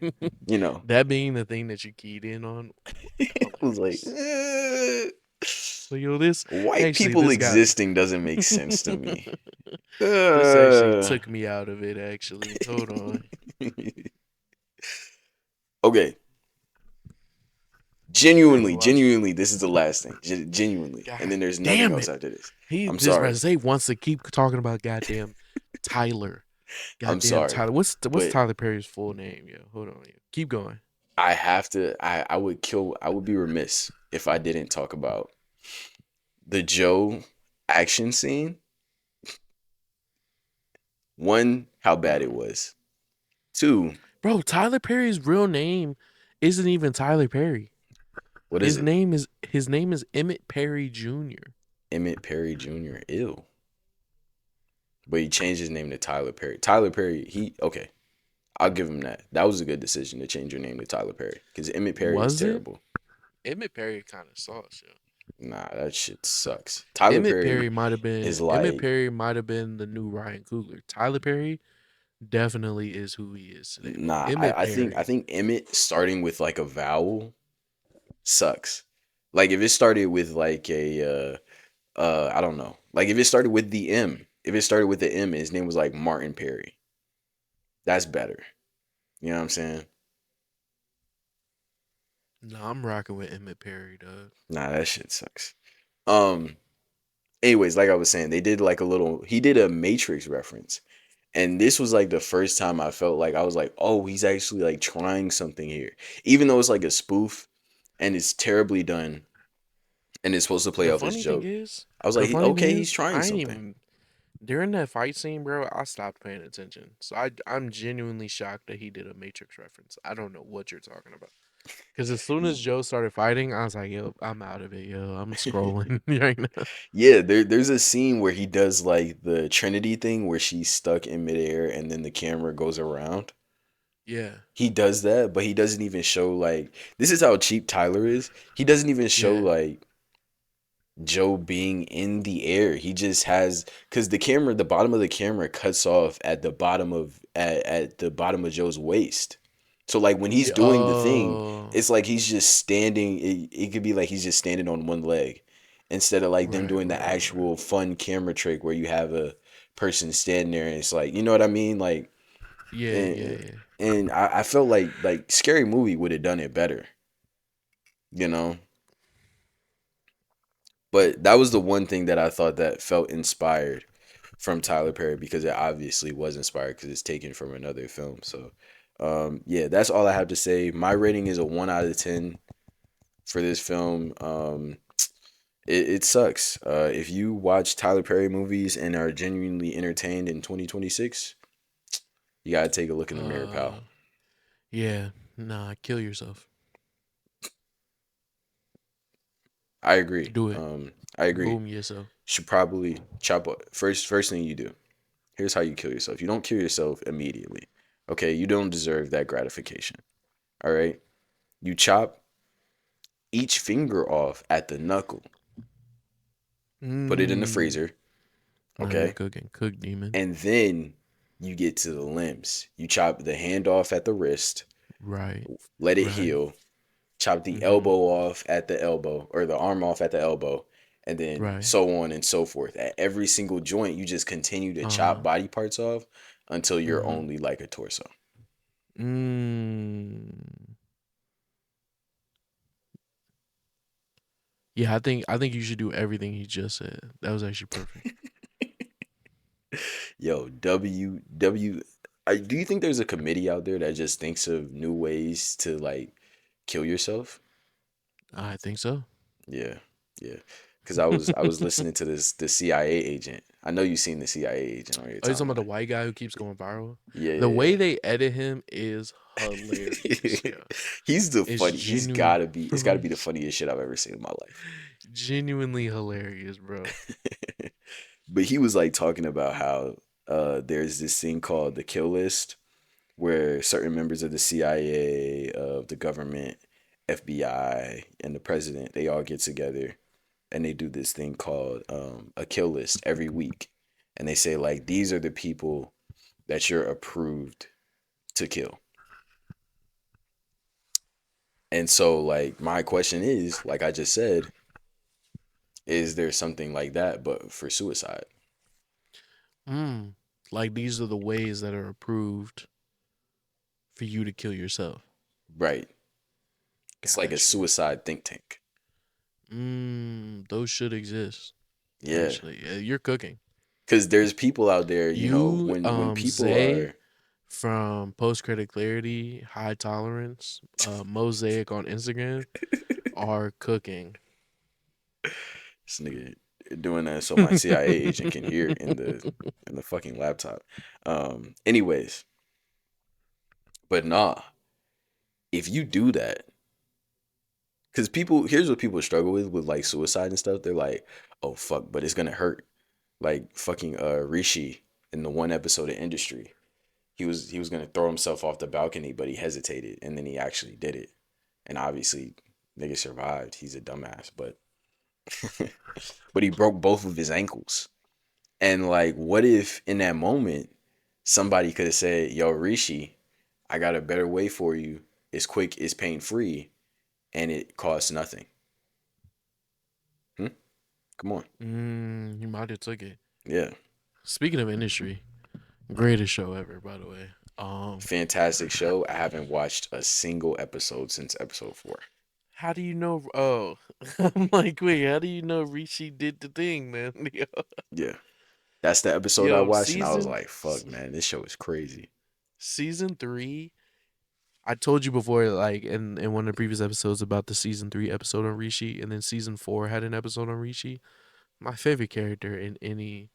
You know. That being the thing that you keyed in on, I was like, hilarious. So yo, white people this got existing doesn't make sense to me. this actually Uh, took me out of it. Actually, hold on. okay. Let me watch it. Genuinely, this is the last thing. Genuinely, and God then there's nothing damn else it! after this. He I'm just sorry. Rose wants to keep talking about goddamn Tyler. I'm Goddamn sorry, Tyler. What's but Tyler Perry's full name? Yo, hold on. Yo. Keep going. I have to. I would kill. I would be remiss if I didn't talk about the Joe action scene. One, how bad it was. Two, Bro, Tyler Perry's real name isn't even Tyler Perry. what is it? His name is Emmett Perry Jr. Emmett Perry Jr. Ew. But he changed his name to Tyler Perry. Tyler Perry, okay. I'll give him that. That was a good decision to change your name to Tyler Perry. Because Emmett Perry is Was it? terrible. Emmett Perry kind of sauce, yo. Nah, that shit sucks. Tyler Emmett Perry Perry might have been is Emmett like Perry might have been the new Ryan Coogler. Tyler Perry definitely is who he is today, bro. nah. Emmett I Perry. think Emmett starting with like a vowel sucks. Like if it started with like a I don't know. Like if it started with the M, if it started with the M, his name was like Martin Perry. That's better. You know what I'm saying? Nah, I'm rocking with Emmett Perry, dog. Nah, that shit sucks. Um. Anyways, like I was saying, they did like a little. He did a Matrix reference, and this was like the first time I felt like I was like, oh, he's actually like trying something here, even though it's like a spoof, and it's terribly done, and it's supposed to play The off his funny thing joke. is, I was the like, funny thing okay, he's is, trying I ain't something. even during that fight scene, bro. I stopped paying attention. So I'm genuinely shocked that he did a Matrix reference. I don't know what you're talking about. Because as soon as Joe started fighting, I was like, yo, I'm out of it, yo. I'm scrolling right now. Yeah, there's a scene where he does like the Trinity thing where she's stuck in midair and then the camera goes around. Yeah, He does that, but he doesn't even show like this is how cheap Tyler is. He doesn't even show yeah. like Joe being in the air. He just has because the camera, the bottom of the camera cuts off at the bottom of at the bottom of Joe's waist. So like when he's Yeah. doing the thing, Oh, it's like he's just standing. It could be like he's just standing on one leg instead of like them right, doing the right. actual fun camera trick where you have a person standing there and it's like you know what I mean, like Yeah, yeah, and yeah. I felt like Scary Movie would have done it better, you know. But that was the one thing that I thought that felt inspired from Tyler Perry because it obviously was inspired because it's taken from another film. So, yeah, that's all I have to say. My rating is a 1 out of 10 for this film. It sucks. If you watch Tyler Perry movies and are genuinely entertained in 2026, you gotta take a look in the mirror, pal. Uh, yeah. Nah, kill yourself. I agree. Do it. I agree. Boom yourself. Should probably chop first thing you do. Here's how you kill yourself. You don't kill yourself immediately. Okay, you don't deserve that gratification. All right? You chop each finger off at the knuckle. Put it in the Mm. freezer. Now you're Okay? cooking. Cook demon. And then you get to the limbs. You chop the hand off at the wrist. Right. Let it Right. heal. chop the Mm-hmm. elbow off at the elbow or the arm off at the elbow, and then Right. so on and so forth. At every single joint, you just continue to chop Uh-huh. body parts off until you're Mm-hmm. only like a torso. Mm. Yeah, I think you should do everything he just said. That was actually perfect. Yo, do you think there's a committee out there that just thinks of new ways to like kill yourself? I think so. Yeah, yeah. Because I was listening to the CIA agent. I know you've seen the CIA agent on your Oh, you talking about the timeline. white guy who keeps going viral? Yeah, The yeah, way they edit him is hilarious. yeah. Yeah, He's the it's funny. He's genuine, gotta be. It's gotta be the funniest shit I've ever seen in my life. genuinely hilarious, bro. But he was like talking about how there's this thing called the kill list where certain members of the CIA, of the government, FBI, and the president, they all get together and they do this thing called a kill list every week. And they say, like, these are the people that you're approved to kill. And so, like, my question is, like I just said, is there something like that, but for suicide? Mm. Like these are the ways that are approved for you to kill yourself. Right. It's like a Got you. suicide think tank. Those should exist. Yeah. Actually, yeah, you're cooking. Because there's people out there, You, when people Zay are, from Post Credit Clarity, High Tolerance, Mosaic on Instagram are cooking. this nigga doing that so my CIA agent can hear in the fucking laptop. Anyways, but nah, if you do that, because here's what people struggle with like suicide and stuff. They're like, oh fuck, but it's gonna hurt. Like fucking Rishi in the one episode of Industry, he was gonna throw himself off the balcony, but he hesitated, and then he actually did it, and obviously, nigga survived. He's a dumbass, but but he broke both of his ankles. And like, what if in that moment somebody could have said, "Yo, Rishi, I got a better way for you. It's quick, it's pain free, and it costs nothing." Hmm? Come on, You might have took it. yeah, Speaking of Industry, greatest show ever, by the way. fantastic show. I haven't watched a single episode since episode 4. How do you know? Oh, I'm like, wait, how do you know Rishi did the thing, man? Yo, Yeah, that's the episode I yo, watched, and I was like, "Fuck, man, this show is crazy." season three. I told you before, like in one of the previous episodes about the season three episode on Rishi, and then season four had an episode on Rishi. My favorite character in any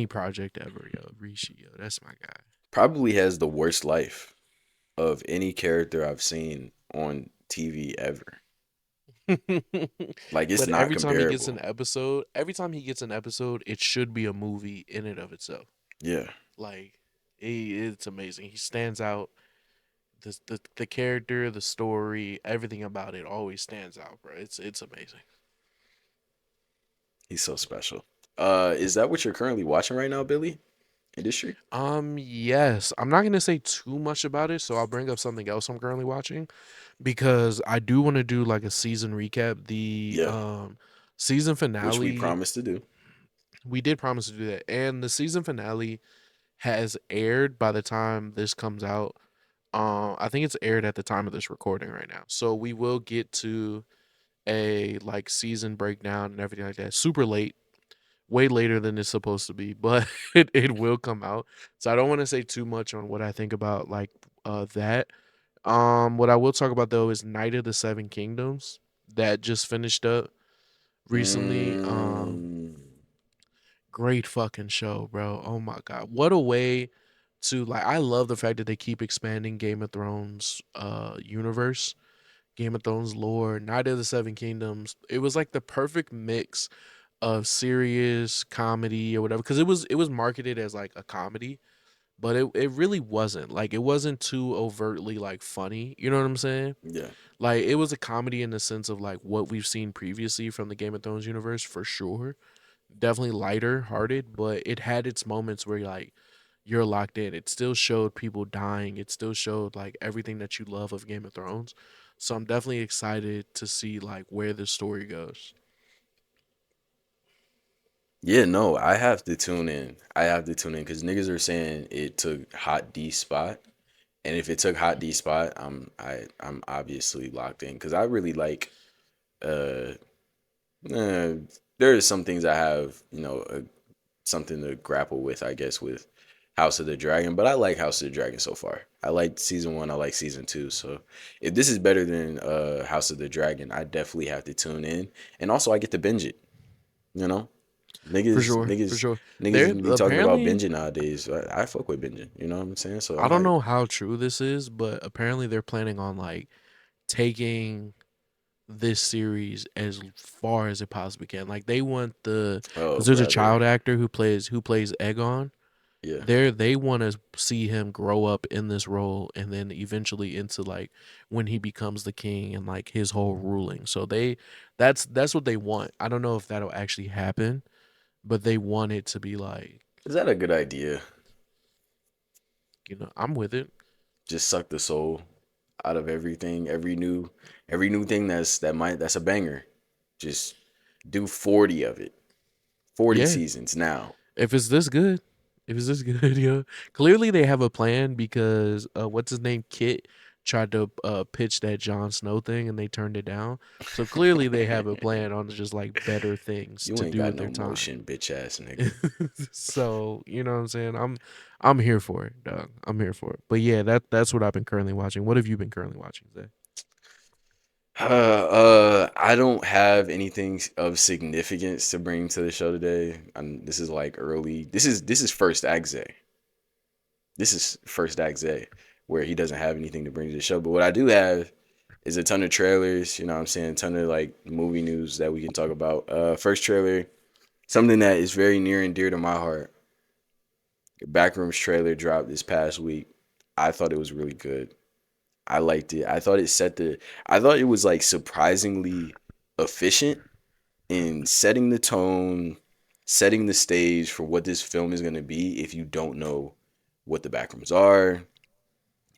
project ever, yo, Rishi, yo, that's my Probably has the worst life of any character I've seen on TV ever. guy. Like, it's But not every time he gets an comparable. episode, it should be a movie in and of itself. Yeah. Like, it's amazing. He stands out. The character, the story, everything about it always stands out, bro. It's amazing. He's so special. Is that what you're currently watching right now, Billy? Industry? Yes, I'm not gonna say too much about it, so I'll bring up something else I'm currently watching because I do want to do like a season recap. The Yeah. season Which we finale, promised to do. we did promise to do that, and the season finale has aired by the time this comes out. I think it's aired at the time of this recording right now, so we will get to a like season breakdown and everything like that. Super late, way later than it's supposed to be, but it will come out. So I don't want to say too much on what I think about like that. What I will talk about though is Night of the Seven Kingdoms that just finished up recently. Mm, Great fucking show, bro. Oh my god. What a way to like I love the fact that they keep expanding Game of Thrones universe, Game of Thrones lore, Night of the Seven Kingdoms. It was like the perfect mix of serious comedy or whatever because it was marketed as like a comedy, but it really wasn't. Like it wasn't too overtly like funny, you know what I'm saying? yeah. Like it was a comedy in the sense of like what we've seen previously from the Game of Thrones universe for sure. Definitely lighter hearted, but it had its moments where like you're locked in. It still showed people dying. It still showed like everything that you love of Game of Thrones. So I'm definitely excited to see like where the story goes. Yeah, no, I have to tune in. I have to tune in because niggas are saying it took Hot D spot, and if it took Hot D spot, I'm obviously locked in because I really like uh, uh there are some things I have something to grapple with, I guess, with House of the Dragon, but I like House of the Dragon so far. I like season one, I like season two. So if this is better than House of the Dragon, I definitely have to tune in. And also I get to binge it, you know? For Niggas, sure, for niggas, sure. There niggas be talking about apparently, binging nowadays. I fuck with binging, you know what I'm saying? So I I'm don't hyped. know how true this is, but apparently they're planning on like taking this series as far as it possibly can. Like they want the Oh, because there's a brother. child actor who plays Egon. Yeah. They want to see him grow up in this role and then eventually into like when he becomes the king and like his whole ruling. So that's what they want. I don't know if that'll actually happen, but they want it to be like, Is that a good idea? I'm with it. Just suck the soul out of everything, every new thing that's a banger. Just do 40 of it. 40 Yeah, seasons now. if it's this good, if it's this good, yo. Clearly they have a plan because what's his name, Kit, tried to pitch that Jon Snow thing and they turned it down. So clearly they have a plan on just like better things You to ain't do got with no their time. motion, bitch ass nigga. So you know what I'm saying. I'm here for it, dog. I'm here for it. But yeah, that's what I've been currently watching. What have you been currently watching, Zay? I don't have anything of significance to bring to the show today. This is like early. This is first act Zay. This is first act Zay, where he doesn't have anything to bring to the show. But what I do have is a ton of trailers. You know what I'm saying? A ton of like movie news that we can talk about. First trailer, something that is very near and dear to my heart. Backrooms trailer dropped this past week. I thought it was really good. I liked it. I thought it was like surprisingly efficient in setting the tone, setting the stage for what this film is going to be if you don't know what the backrooms are,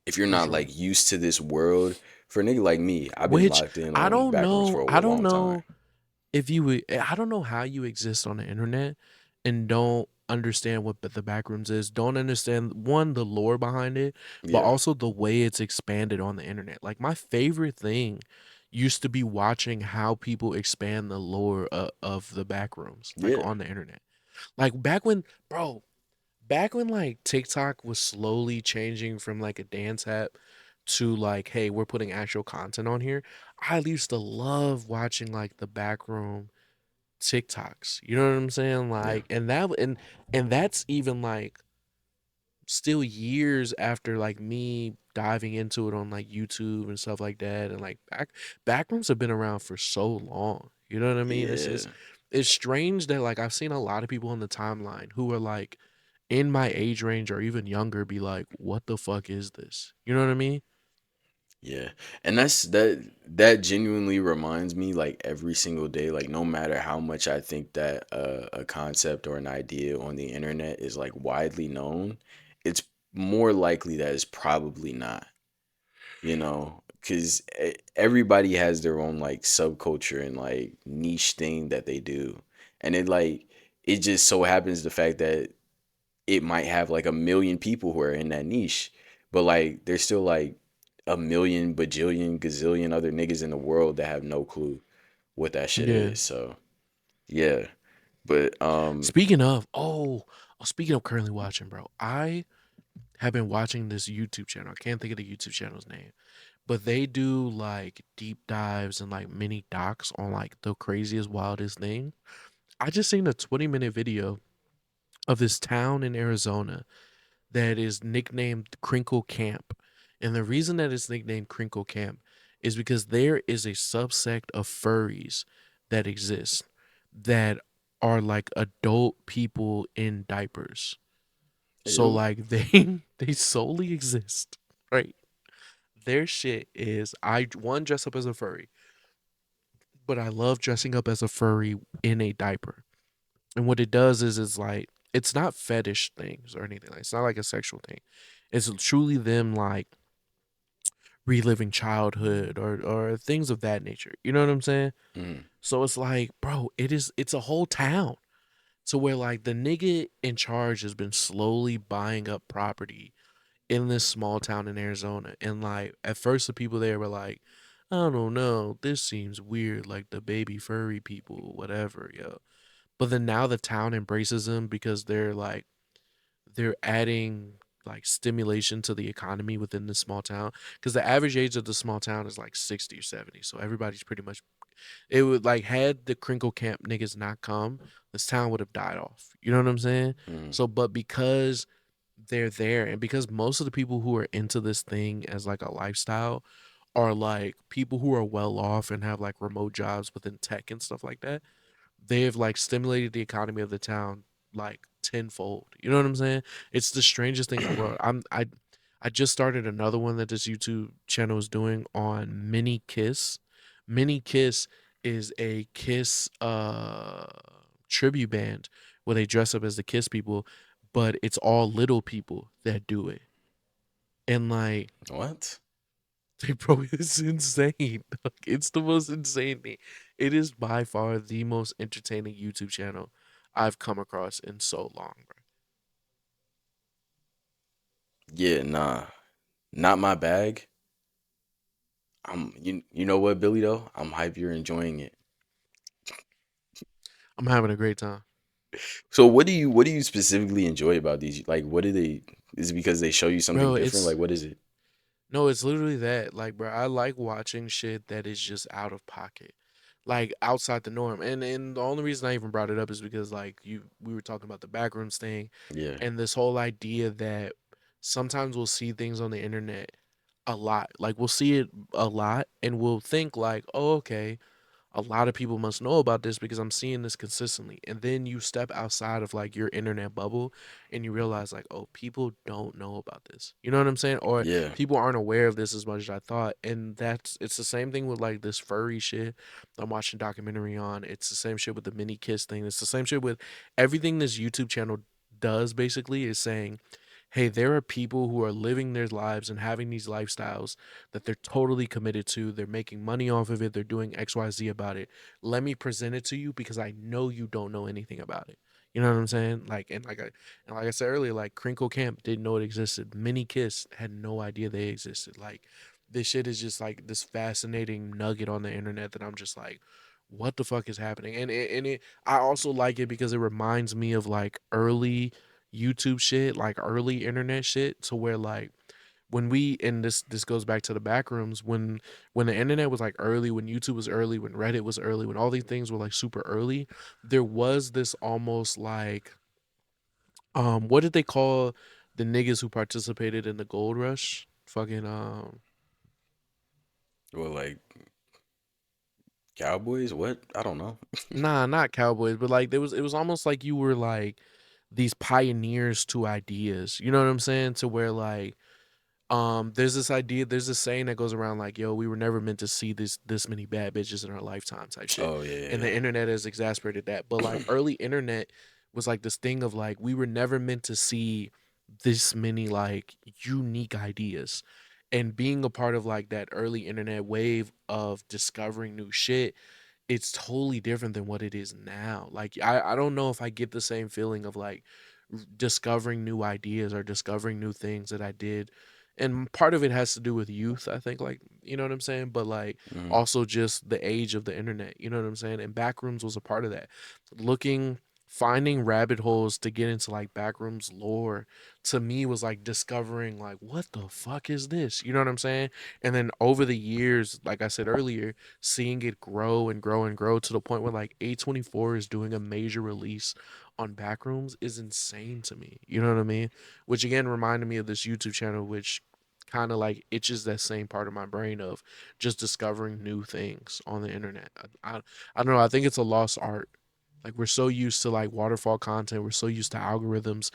if you're For not sure. like used to this world. For a nigga like me, I've been Which locked in I on don't backrooms for know. a I don't long time. know if you would. I don't know how you exist on the internet and don't understand what the backrooms is. Don't understand one the lore behind it, but Yeah. also the way it's expanded on the internet. Like my favorite thing used to be watching how people expand the lore of the backrooms, like Yeah. on the internet. Like back when, bro, back when like TikTok was slowly changing from like a dance app to like, hey, we're putting actual content on here. I used to love watching like the backroom TikToks. You know what I'm saying? Yeah. Like, and that's even like still years after like me diving into it on like YouTube and stuff like that. And like backrooms have been around for so long. You know what I mean? Yeah. It's strange that like I've seen a lot of people on the timeline who are like in my age range or even younger be like, what the fuck is this? You know what I mean? Yeah. And that genuinely reminds me like every single day, like no matter how much I think that a concept or an idea on the internet is like widely known, it's more likely that it's probably not, because everybody has their own like subculture and like niche thing that they do. And it just so happens the fact that it might have like a million people who are in that niche, but like there's still like a million bajillion gazillion other niggas in the world that have no clue what that shit Yeah. is. So yeah, but Speaking of currently watching, bro, I have been watching this YouTube channel. I can't think of the YouTube channel's name, but they do like deep dives and like mini docs on like the craziest, wildest thing. I just seen a 20-minute video of this town in Arizona that is nicknamed Crinkle Camp. And the reason that it's nicknamed Crinkle Camp is because there is a subsect of furries that exist that are like adult people in diapers. So ew. like they solely exist, right? Their shit is I one dress up as a furry, but I love dressing up as a furry in a diaper. And what it does is it's like it's not fetish things or anything. Like it's not like a sexual thing. It's truly them like reliving childhood or things of that nature. You know what I'm saying? Mm. So it's like, bro, it's a whole town. So where like the nigga in charge has been slowly buying up property in this small town in Arizona. And like at first the people there were like, I don't know, this seems weird, like the baby furry people, whatever, yo. But then now the town embraces them because they're adding like stimulation to the economy within this small town. Because the average age of the small town is like 60 or 70. So everybody's pretty much it would like had the Crinkle Camp niggas not come, this town would have died off. You know what I'm saying? Mm. So but because they're there and because most of the people who are into this thing as like a lifestyle are like people who are well off and have like remote jobs within tech and stuff like that, they have like stimulated the economy of the town like tenfold. You know what I'm saying? It's the strangest thing in the world. I just started another one that this YouTube channel is doing on Mini Kiss. Mini Kiss is a Kiss tribute band where they dress up as the Kiss people, but it's all little people that do it. And like What? they bro, it's insane. Dog. It's the most insane thing. It is by far the most entertaining YouTube channel I've come across in so long, bro. Yeah, nah, not my bag. You know what, Billy though? I'm hype you're enjoying it. I'm having a great time. So what do you specifically enjoy about these? Like what do they is it because they show you something Bro, different? it's Like what is it? no, it's literally that. Like, bro, I like watching shit that is just out of pocket. Like outside the norm. And the only reason I even brought it up is because like we were talking about the backrooms thing Yeah. and this whole idea that sometimes we'll see things on the internet a lot. Like we'll see it a lot and we'll think like, "Oh, okay, a lot of people must know about this because I'm seeing this consistently." And then you step outside of like your internet bubble and you realize like, oh, people don't know about this. You know what I'm saying? Or Yeah. people aren't aware of this as much as I thought. And it's the same thing with like this furry shit I'm watching a documentary on. It's the same shit with the mini kiss thing. It's the same shit with everything this YouTube channel does basically is saying, hey, there are people who are living their lives and having these lifestyles that they're totally committed to. They're making money off of it. They're doing XYZ about it. Let me present it to you because I know you don't know anything about it. You know what I'm saying? Like I said earlier, like Crinkle Camp didn't know it existed. Mini Kiss had no idea they existed. Like this shit is just like this fascinating nugget on the internet that I'm just like, what the fuck is happening? I also like it because it reminds me of like early YouTube shit, like early internet shit, to where like when we and this goes back to the back rooms when the internet was like early, when YouTube was early, when Reddit was early, when all these things were like super early, there was this almost like what did they call the niggas who participated in the gold rush? Fucking Well, like Cowboys? What? I don't know. nah, not cowboys, but like there was it was almost like you were like these pioneers to ideas. You know what I'm saying? To where like there's this idea, there's this saying that goes around like, yo, we were never meant to see this many bad bitches in our lifetime type shit. Oh And the yeah, internet has exasperated that. But like yeah. early internet was like this thing of like we were never meant to see this many like unique ideas. And being a part of like that early internet wave of discovering new shit, it's totally different than what it is now. Like I don't know if I get the same feeling of like discovering new ideas or discovering new things that I did. And part of it has to do with youth, I think, like, you know what I'm saying? But like Mhm. also just the age of the internet, you know what I'm saying? And Backrooms was a part of that. Looking finding rabbit holes to get into like Backrooms lore to me was like discovering like what the fuck is this? You know what I'm saying? And then over the years, like I said earlier, seeing it grow and grow and grow to the point where like A24 is doing a major release on Backrooms is insane to me. You know what I mean? Which again reminded me of this YouTube channel, which kind of like itches that same part of my brain of just discovering new things on the internet. I don't know. I think it's a lost art. Like we're so used to like waterfall content, we're so used to algorithms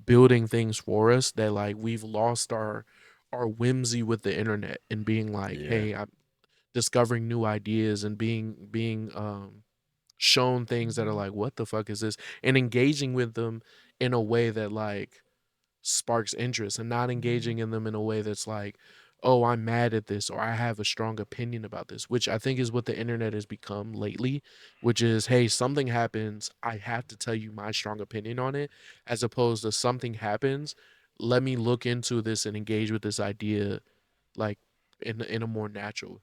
building things for us that like we've lost our whimsy with the internet and being like, Yeah. hey, I'm discovering new ideas and being shown things that are like, what the fuck is this? And engaging with them in a way that like sparks interest and not engaging in them in a way that's like, oh, I'm mad at this or I have a strong opinion about this, which I think is what the internet has become lately, which is, hey, something happens, I have to tell you my strong opinion on it, as opposed to something happens, let me look into this and engage with this idea like in a more natural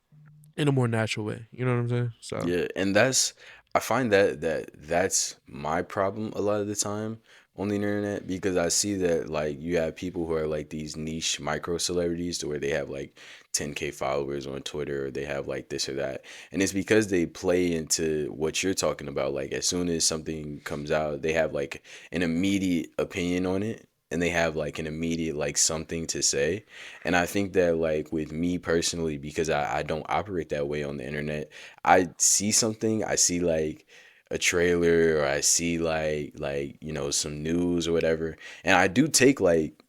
way. You know what I'm saying? So Yeah, and that's I find that's my problem a lot of the time on the internet because I see that like you have people who are like these niche micro celebrities to where they have like 10K followers on Twitter or they have like this or that. And it's because they play into what you're talking about. Like as soon as something comes out, they have like an immediate opinion on it and they have like an immediate like something to say. And I think that like with me personally, because I don't operate that way on the internet, I see something, I see like a trailer or I see like you know some news or whatever, and I do take like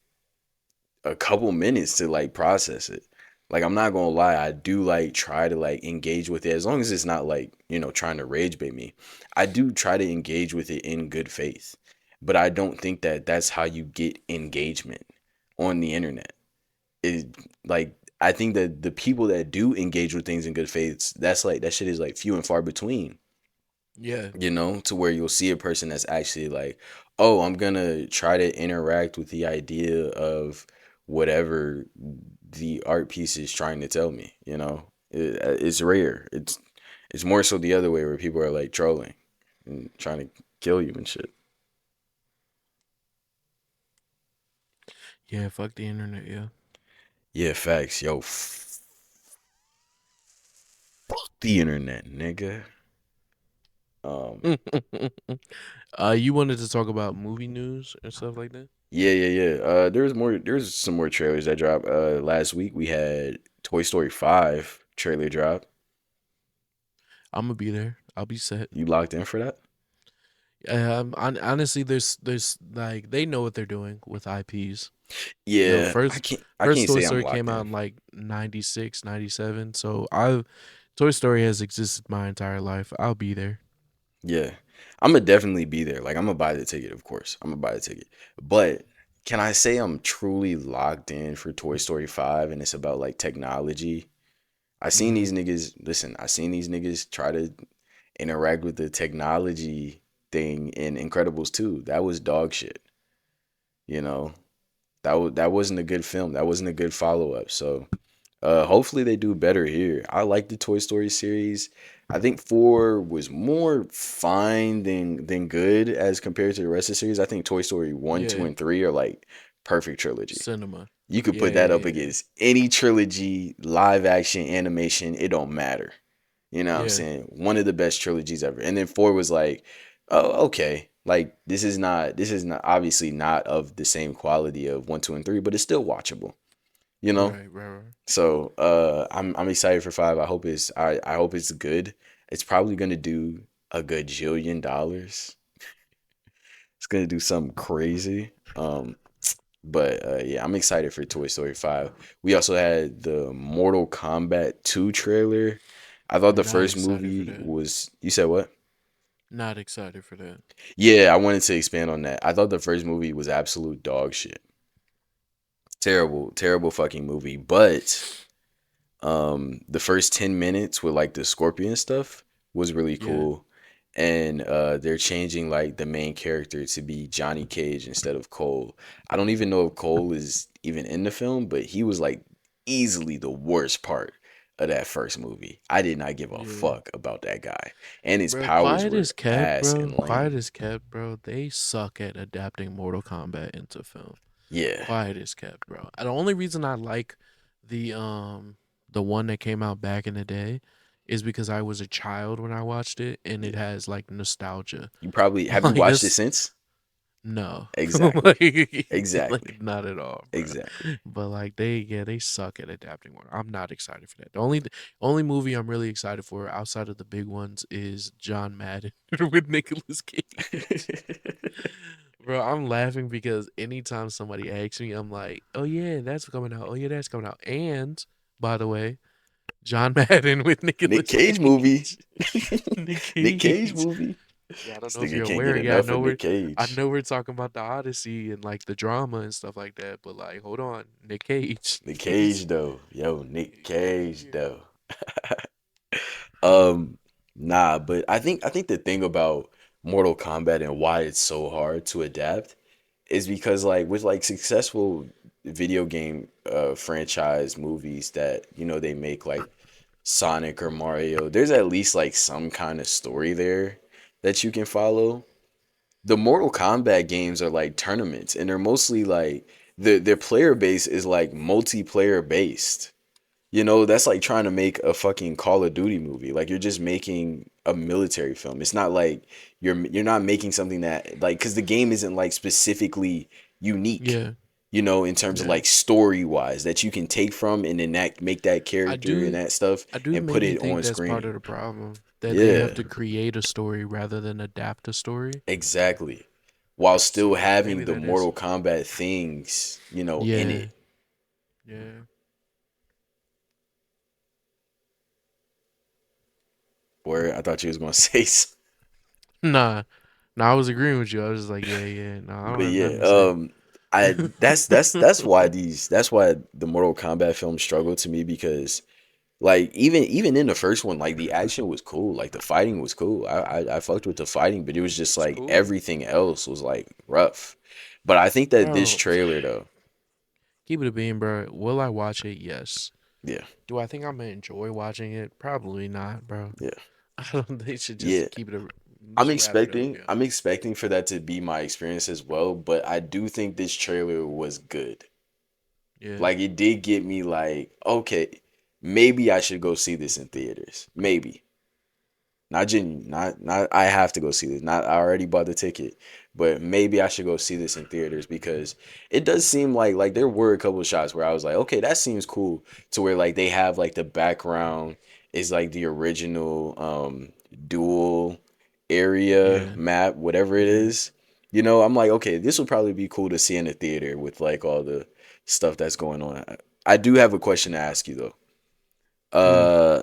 a couple minutes to like process it. Like I'm not gonna lie, I do like try to like engage with it as long as it's not like, you know, trying to rage bait me. I do try to engage with it in good faith. But I don't think that that's how you get engagement on the internet. It like I think that the people that do engage with things in good faith, that's like that shit is like few and far between, yeah, you know, to where you'll see a person that's actually like, oh, I'm gonna try to interact with the idea of whatever the art piece is trying to tell me, you know. It's rare. It's more so the other way where people are like trolling and trying to kill you and shit. yeah, fuck the internet, yeah. Yeah, facts. Yo, fuck the internet, nigga. Um, You wanted to talk about movie news and stuff like that? yeah. There's some more trailers that dropped. Last week we had Toy Story 5 trailer drop. I'm gonna be there. I'll be set. You locked in for that? Honestly, there's like they know what they're doing with IPs. You know, Yeah, first I first can't Toy say I'm Story locked came out in. in like 96, 97. So I Toy Story has existed my entire life. I'll be there. Yeah. I'm gonna definitely be there. Like I'm gonna buy the ticket, of course. I'm gonna buy the ticket. But can I say I'm truly locked in for Toy Story 5 and it's about like technology? Hmm. I seen these niggas try to interact with the technology thing in Incredibles 2. That was dog shit, you know. That wasn't a good film. That wasn't a good follow-up. So, hopefully they do better here. I like the Toy Story series. I think 4 was more fine than good as compared to the rest of the series. I think Toy Story 1, 2, Yeah, and 3 are like perfect trilogy. cinema. You could Yeah, put that yeah, up yeah, against any trilogy, live action, animation, it don't matter. You know what I'm yeah, saying? One of the best trilogies ever. And then 4 was like, oh, okay. Like this is not obviously not of the same quality of 1, 2, and 3, but it's still watchable, you know? right. So I'm excited for 5. I hope it's good. It's probably gonna do a gajillion dollars. It's gonna do something crazy. But yeah, I'm excited for Toy Story 5. We also had the Mortal Kombat 2 trailer. I thought the Not first excited for movie that. was, you said what? Not excited for that. Yeah, I wanted to expand on that. I thought the first movie was absolute dog shit. Terrible, terrible fucking movie. But the first 10 minutes with like the scorpion stuff was really Yeah, cool. And they're changing like the main character to be Johnny Cage instead of Cole. I don't even know if Cole is even in the film, but he was like easily the worst part of that first movie. I did not give a yeah. fuck about that guy. And his Bro, powers quiet were as kept, ass bro. and Quiet lame. as kept, bro. They suck at adapting Mortal Kombat into film. Yeah. Quiet as kept, bro. And the only reason I like the um the one that came out back in the day is because I was a child when I watched it and it Yeah. has like nostalgia. You probably have you Like watched it this since? no. Exactly. like, Exactly. like not at all, bro. Exactly. But like they suck at adapting one. I'm not excited for that. The only movie I'm really excited for outside of the big ones is John Madden with Nicolas Cage. Bro, I'm laughing because anytime somebody asks me, I'm like, "Oh yeah, that's coming out. Oh yeah, that's coming out." And by the way, John Madden with Nick Nicolas Cage movie. Cage. Nick Nick Cage Cage. movie. Yeah, I don't This know if nigga you're can't get aware. Yeah, enough of Nick I Cage. know we're talking about the Odyssey and like the drama and stuff like that, but like, hold on, Nick Cage, Nick he's Cage though. Yo, Nick get out of Cage here. though. um nah, but I think the thing about Mortal Kombat and why it's so hard to adapt is because like with like successful video game franchise movies that they make like Sonic or Mario, there's at least like some kind of story there that you can follow. The Mortal Kombat games are like tournaments and they're mostly like their player base is like multiplayer based. That's like trying to make a fucking Call of Duty movie. Like you're just making a military film. It's not like you're not making something that like cuz the game isn't like specifically unique, Yeah, in terms of yeah. like story wise that you can take from and then that make that I character and do, that stuff I do and put maybe it think on that's part screen. of the problem that they have Yeah, to create a story rather than adapt a story. exactly. While still So having maybe the that is. Mortal Kombat things, in Yeah, it. yeah. Where I thought you was gonna say Nah, nah. I was agreeing with you. I was just like, yeah, yeah. Nah, I don't But have yeah, nothing to say. I that's why the Mortal Kombat films struggle to me because like even in the first one, like the action was cool, like the fighting was cool. I fucked with the fighting, but it was just It's like cool, everything else was like rough. But I think that this bro. trailer though, Keep it a bean, bro. Will I watch it? Yes. yeah, Do I think I'm gonna enjoy watching it? Probably not, bro. yeah, I don't. They should yeah. just keep it. I'm Just wrap it up. To expecting be I'm honest. expecting for that to be my experience as well, but I do think this trailer was good. Yeah. Like it did get me like, okay, maybe I should go see this in theaters. Maybe. Not genuine, not I have to go see this. Not I already bought the ticket, but maybe I should go see this in theaters because it does seem like there were a couple of shots where I was like, okay, that seems cool. To where like they have like the background is like the original dual area Yeah. map, whatever it Yeah. is. I'm like, okay, this would probably be cool to see in the theater with like all the stuff that's going on. I do have a question to ask you though. Mm. Uh,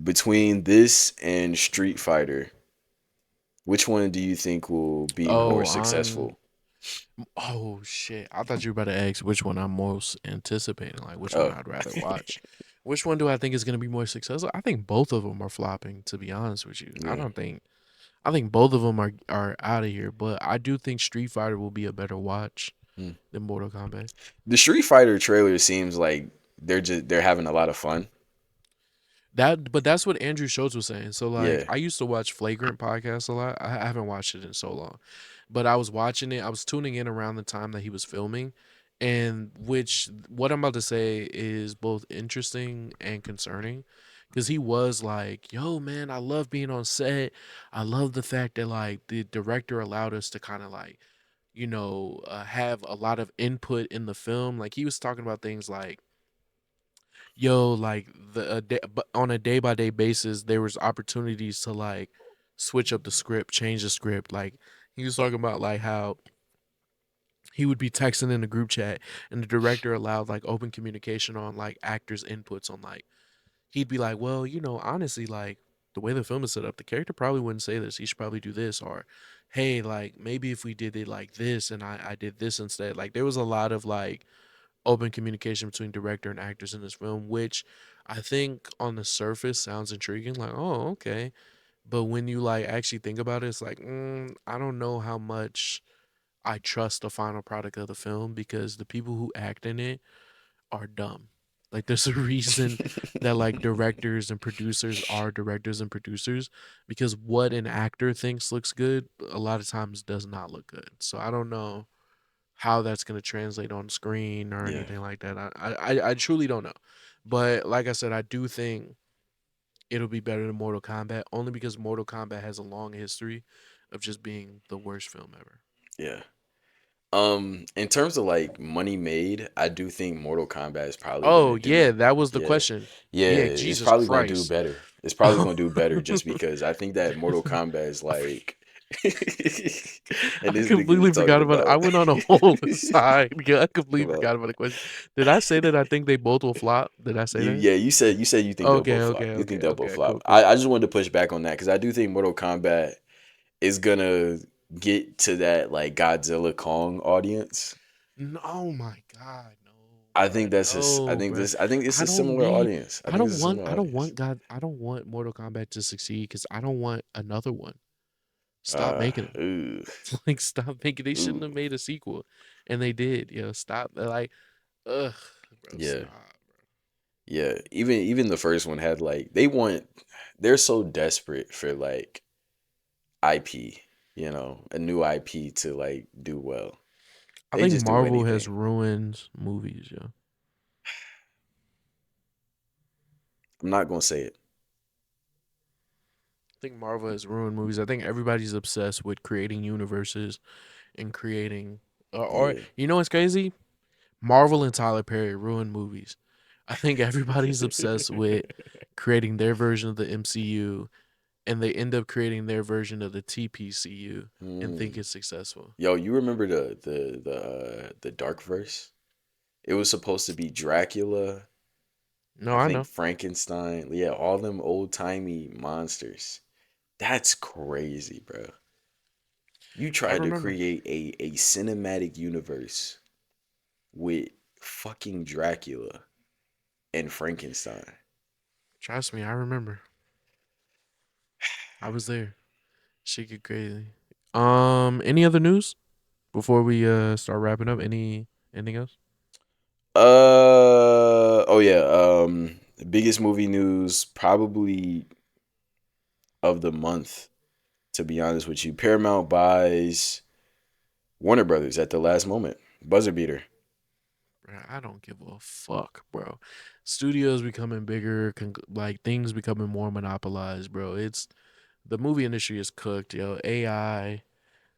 between this and Street Fighter, which one do you think will be more Oh, I'm. successful? Oh shit! I thought you were about to ask which one I'm most anticipating, like which one Oh, I'd rather watch. Which one do I think is gonna be more successful? I think both of them are flopping. To be honest with you, I yeah. don't think. I think both of them are out of here. But I do think Street Fighter will be a better watch Hmm. than Mortal Kombat. The Street Fighter trailer seems like they're having a lot of fun. But that's what Andrew Schultz was saying. So like, Yeah. I used to watch Flagrant podcast a lot. I haven't watched it in so long, but I was watching it. I was tuning in around the time that he was filming, and which what I'm about to say is both interesting and concerning, because he was like, "Yo, man, I love being on set. I love the fact that like the director allowed us to kind of like." Have a lot of input in the film. Like he was talking about things like yo, like but on a day by day basis, there was opportunities to like switch up the script, change the script. Like he was talking about like how he would be texting in the group chat, and the director allowed like open communication on like actors' inputs on like he'd be like, well, honestly, like the way the film is set up, the character probably wouldn't say this. He should probably do this, or hey, like maybe if we did it like this and I did this instead. Like there was a lot of like open communication between director and actors in this film, which I think on the surface sounds intriguing. Like, oh, okay. But when you like actually think about it, it's like, I don't know how much I trust the final product of the film because the people who act in it are dumb. Like, there's a reason that like directors and producers are directors and producers because what an actor thinks looks good a lot of times does not look good. So I don't know how that's going to translate on screen or Yeah. anything like that. I truly don't know. But like I said, I do think it'll be better than Mortal Kombat only because Mortal Kombat has a long history of just being the worst film ever. Yeah. In terms of like money made, I do think Mortal Kombat is probably gonna Oh, do. yeah, that was the Yeah, question. yeah, Yeah, it's Jesus probably gonna do Christ. better. It's probably gonna do better just because I think that Mortal Kombat is like, and I this nigga is completely talking forgot about it. I about went on a whole aside. Yeah, I completely about forgot about the question. Did I say that I think they both will flop? Did I say you. that? Yeah, you think they'll Okay, both flop. okay, You think okay, they'll both okay. flop. Cool, I cool. just wanted to push back on that because I do think Mortal Kombat is gonna get to that like Godzilla Kong audience. No, oh my God, no, I bro, think that's just. I no, think bro. this. I think it's I a don't similar need. audience. I think it's a similar I don't audience. want God. I don't want Mortal Kombat to succeed because I don't want another one. Stop Uh, making them. ooh, Like, stop making. They shouldn't ooh, have made a sequel, and they did. Stop. Like, ugh, bro, yeah, stop. yeah. Even the first one had like they want. They're so desperate for like IP, a new IP to like do well. I They think just do Marvel has anything. ruined movies. Yeah, I'm not gonna say it. I think Marvel has ruined movies. I think everybody's obsessed with creating universes and creating. Or Yeah. you know what's crazy? Marvel and Tyler Perry ruined movies. I think everybody's obsessed with creating their version of the MCU, and they end up creating their version of the TPCU and think Hmm. it's successful. Yo, you remember the Dark Verse? It was supposed to be Dracula, No, I I think know. Frankenstein. Yeah, all them old timey monsters. That's crazy, bro. You I tried to remember. create a cinematic universe with fucking Dracula and Frankenstein. Trust me, I remember. I was there. Shit get crazy. Any other news before we start wrapping up? Anything else? Oh yeah. The biggest movie news probably of the month, to be honest with you. Paramount buys Warner Brothers at the last moment. Buzzer beater. Bruh, I don't give a fuck, bro. Studios becoming bigger, like things becoming more monopolized, bro. It's the movie industry is cooked, yo. AI.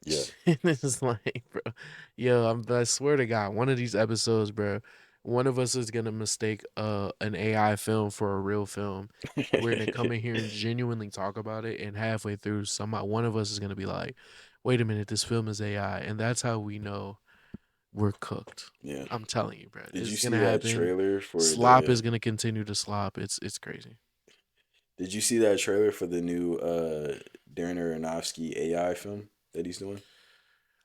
Yeah. It's like, bro, yo, I swear to God, one of these episodes, bro, one of us is gonna mistake an AI film for a real film. We're gonna come in here and genuinely talk about it, and halfway through, one of us is gonna be like, "Wait a minute, this film is AI," and that's how we know we're cooked. Yeah. I'm telling you, bro, Did you it's see gonna that happen. trailer for Slop is the gonna continue to slop. It's crazy. Did you see that trailer for the new Darren Aronofsky AI film that he's doing?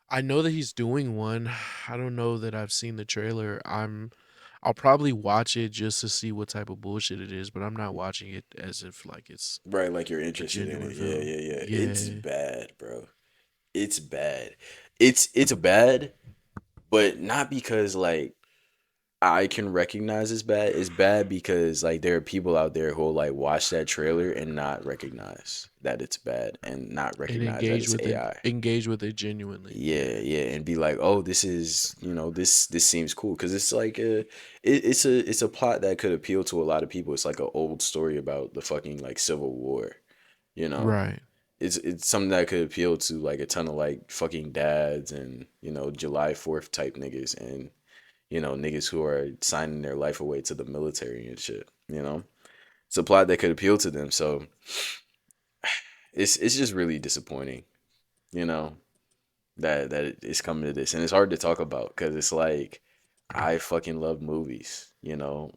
I know that he's doing one. I don't know that I've seen the trailer. I'll probably watch it just to see what type of bullshit it is, but I'm not watching it as if like it's Right, like you're a interested in genuine it. Yeah, film. yeah, yeah. It's Yeah. bad, bro. It's bad. It's bad, but not because like I can recognize it's bad. It's bad because like there are people out there who will like watch that trailer and not recognize that it's bad and not And recognize that it's AI. engage with it genuinely. Yeah, Yeah. yeah, and be like, oh, this is this seems cool because it's like it's a plot that could appeal to a lot of people. It's like an old story about the fucking like Civil War, you know. Right. It's something that could appeal to like a ton of like fucking dads and July 4th type niggas and niggas who are signing their life away to the military and shit. It's a plot that could appeal to them. So it's just really disappointing, you know, that it's coming to this, and it's hard to talk about because it's like I fucking love movies.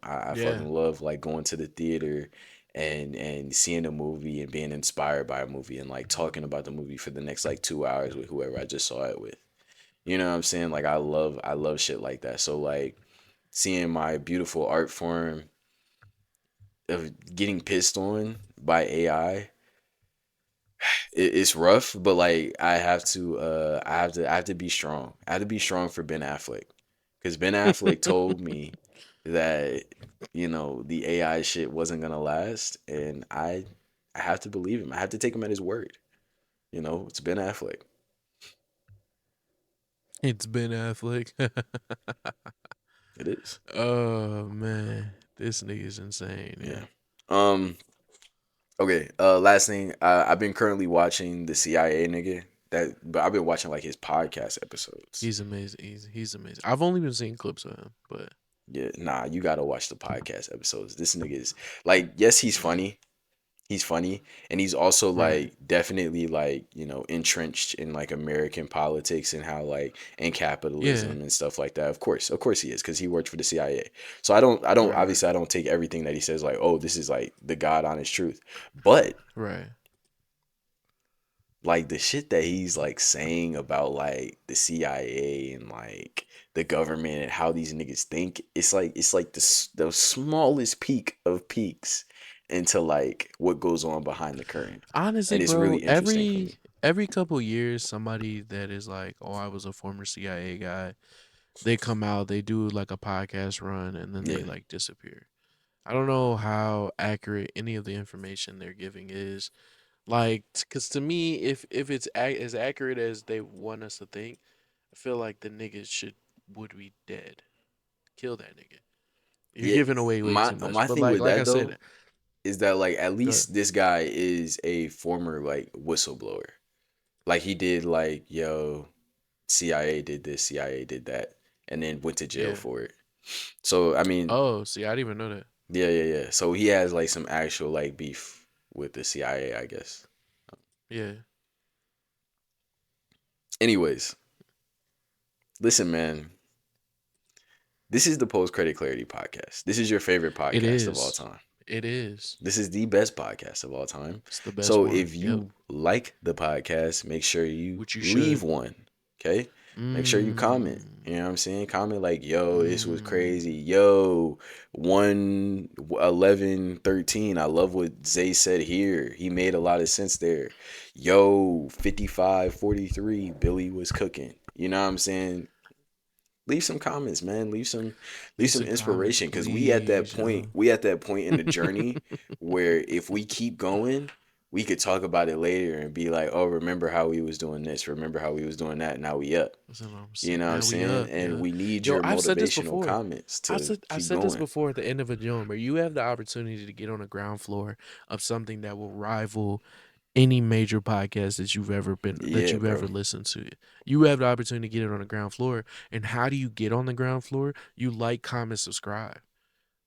I Yeah. fucking love like going to the theater and seeing a movie and being inspired by a movie and like talking about the movie for the next like 2 hours with whoever I just saw it with. You know what I'm saying? Like I love shit like that. So like seeing my beautiful art form of getting pissed on by AI, it's rough, but like I have to be strong. I have to be strong for Ben Affleck. Cuz Ben Affleck told me that the AI shit wasn't going to last and I have to believe him. I have to take him at his word. It's Ben Affleck. It's Ben Affleck. It is. Oh man. This nigga's insane, Yeah. yeah. Um Okay, last thing, I've been currently watching the CIA nigga but I've been watching like his podcast episodes. He's amazing. He's amazing. I've only been seeing clips of him, but Yeah, nah, you gotta watch the podcast episodes. This nigga is like, yes, he's funny, and he's also right. like definitely like entrenched in like American politics and how like and Yeah. capitalism and stuff like that. Of course he is because he worked for the CIA. So I don't Right, right. obviously I don't take everything that he says like, oh, this is like the God honest truth, but Right. like the shit that he's like saying about like the CIA and like the government and how these niggas think, it's like the smallest peak of peaks into like what goes on behind the curtain. Honestly, And it's bro, really interesting for me. every couple years, somebody that is like, "Oh, I was a former CIA guy," they come out, they do like a podcast run, and then they Yeah. like disappear. I don't know how accurate any of the information they're giving is. Like, because to me, if it's as accurate as they want us to think, I feel like the niggas would be dead. Kill that nigga. You're Yeah. giving away way too much. My But thing with like I that though said, is that like at good. least this guy is a former like whistleblower. Like he did like, yo, CIA did this, CIA did that, and then went to jail Yeah. for it. So I mean, Oh, see, I didn't even know that. yeah. So he has like some actual like beef with the CIA, I guess. Yeah. Anyways, listen, man. This is the Post Credit Clarity podcast. This is your favorite It podcast of all is. time. It is. This is the best podcast of all time. It's the best So one. if Yep. you like the podcast, make sure you Which you leave should. one. Okay? Make sure you comment. You know what I'm saying? Comment like, yo, this was crazy. Yo, 11113. I love what Zay said here. He made a lot of sense there. Yo, 5543. Billy was cooking. You know what I'm saying? Leave some comments, man. Leave some some inspiration. comments, Cause we at that please, point, yo. we at that point in the journey where if we keep going, we could talk about it later and be like, oh, remember how we was doing this, remember how we was doing that, now we up. That's what I'm You saying. know what I'm Now we saying? up, And yeah. we need Yo, your I've said this motivational before. comments to I've keep said this going. before at the end of a joint where you have the opportunity to get on the ground floor of something that will rival any major podcast that you've ever Yeah, bro. listened to. You have the opportunity to get it on the ground floor. And how do you get on the ground floor? You like, comment, subscribe.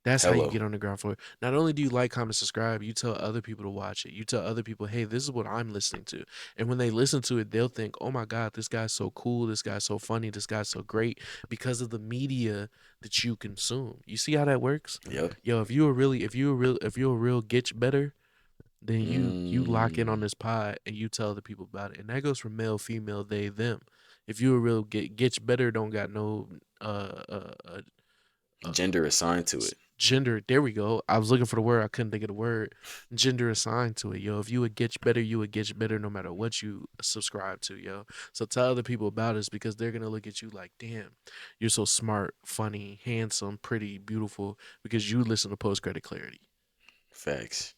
That's how you Hello. get on the ground floor. Not only do you like, comment, subscribe, you tell other people to watch it. You tell other people, hey, this is what I'm listening to. And when they listen to it, they'll think, oh my God, this guy's so cool. This guy's so funny. This guy's so great because of the media that you consume. You see how that works? Yep. Yo, if you're a real Getch better, then you lock in on Mm. this pod and you tell the people about it. And that goes from male, female, they, them. If you a real Getch better, don't got no Gender assigned to it. gender. There we go. I was looking for the word. I couldn't think of the word. Gender assigned to it, yo. If you would get better, you would get better no matter what you subscribe to, yo. So tell other people about us because they're gonna look at you like, damn, you're so smart, funny, handsome, pretty, beautiful because you listen to Post Credit Clarity. Facts.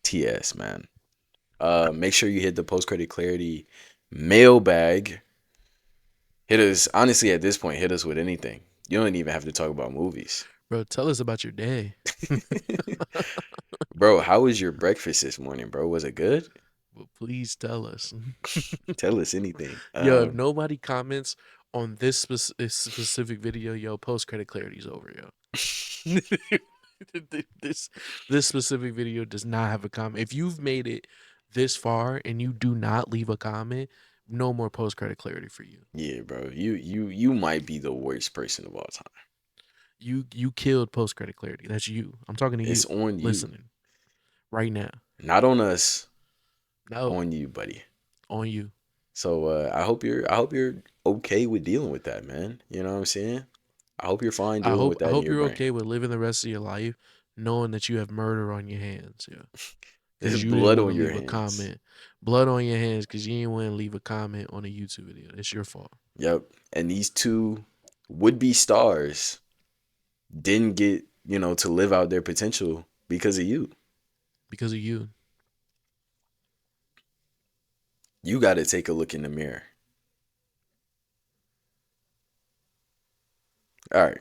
FACTS, man. Make sure you hit the Post Credit Clarity mailbag. Hit us, honestly, at this point, hit us with anything. You don't even have to talk about movies. Bro, tell us about your day. Bro, how was your breakfast this morning, bro? Was it good? But please tell us. Tell us anything. Yo, if nobody comments on this specific video, yo, Post Credit Clarity's over, yo. This specific video does not have a comment. If you've made it this far and you do not leave a comment, no more Post Credit Clarity for you. Yeah, bro. You might be the worst person of all time. You killed Post Credit Clarity. That's you. I'm talking to It's you. on you. Listening right now. Not on us. No, On you, buddy. on you. So I hope you're okay with dealing with that, man. You know what I'm saying? I hope you're fine dealing with that I in hope your you're brain. okay with living the rest of your life knowing that you have murder on your hands. Yeah. There's Because you blood didn't on want to your leave a hands. comment. Blood on your hands because you didn't want to leave a comment on a YouTube video. It's your fault. Yep. And these two would-be stars didn't get, to live out their potential because of you. Because of you. You got to take a look in the mirror. All right.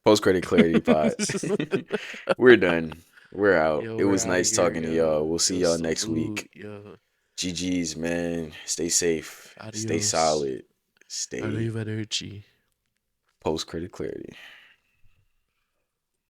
Post Credit Clarity pod. We're done. We're out. Yo, It we're was outta nice here, talking to yo. y'all. We'll see Yo, y'all next salute, week. yo. GG's, man. Stay safe. Stay Adios. solid. Stay Arrivederci. Post Credit Clarity.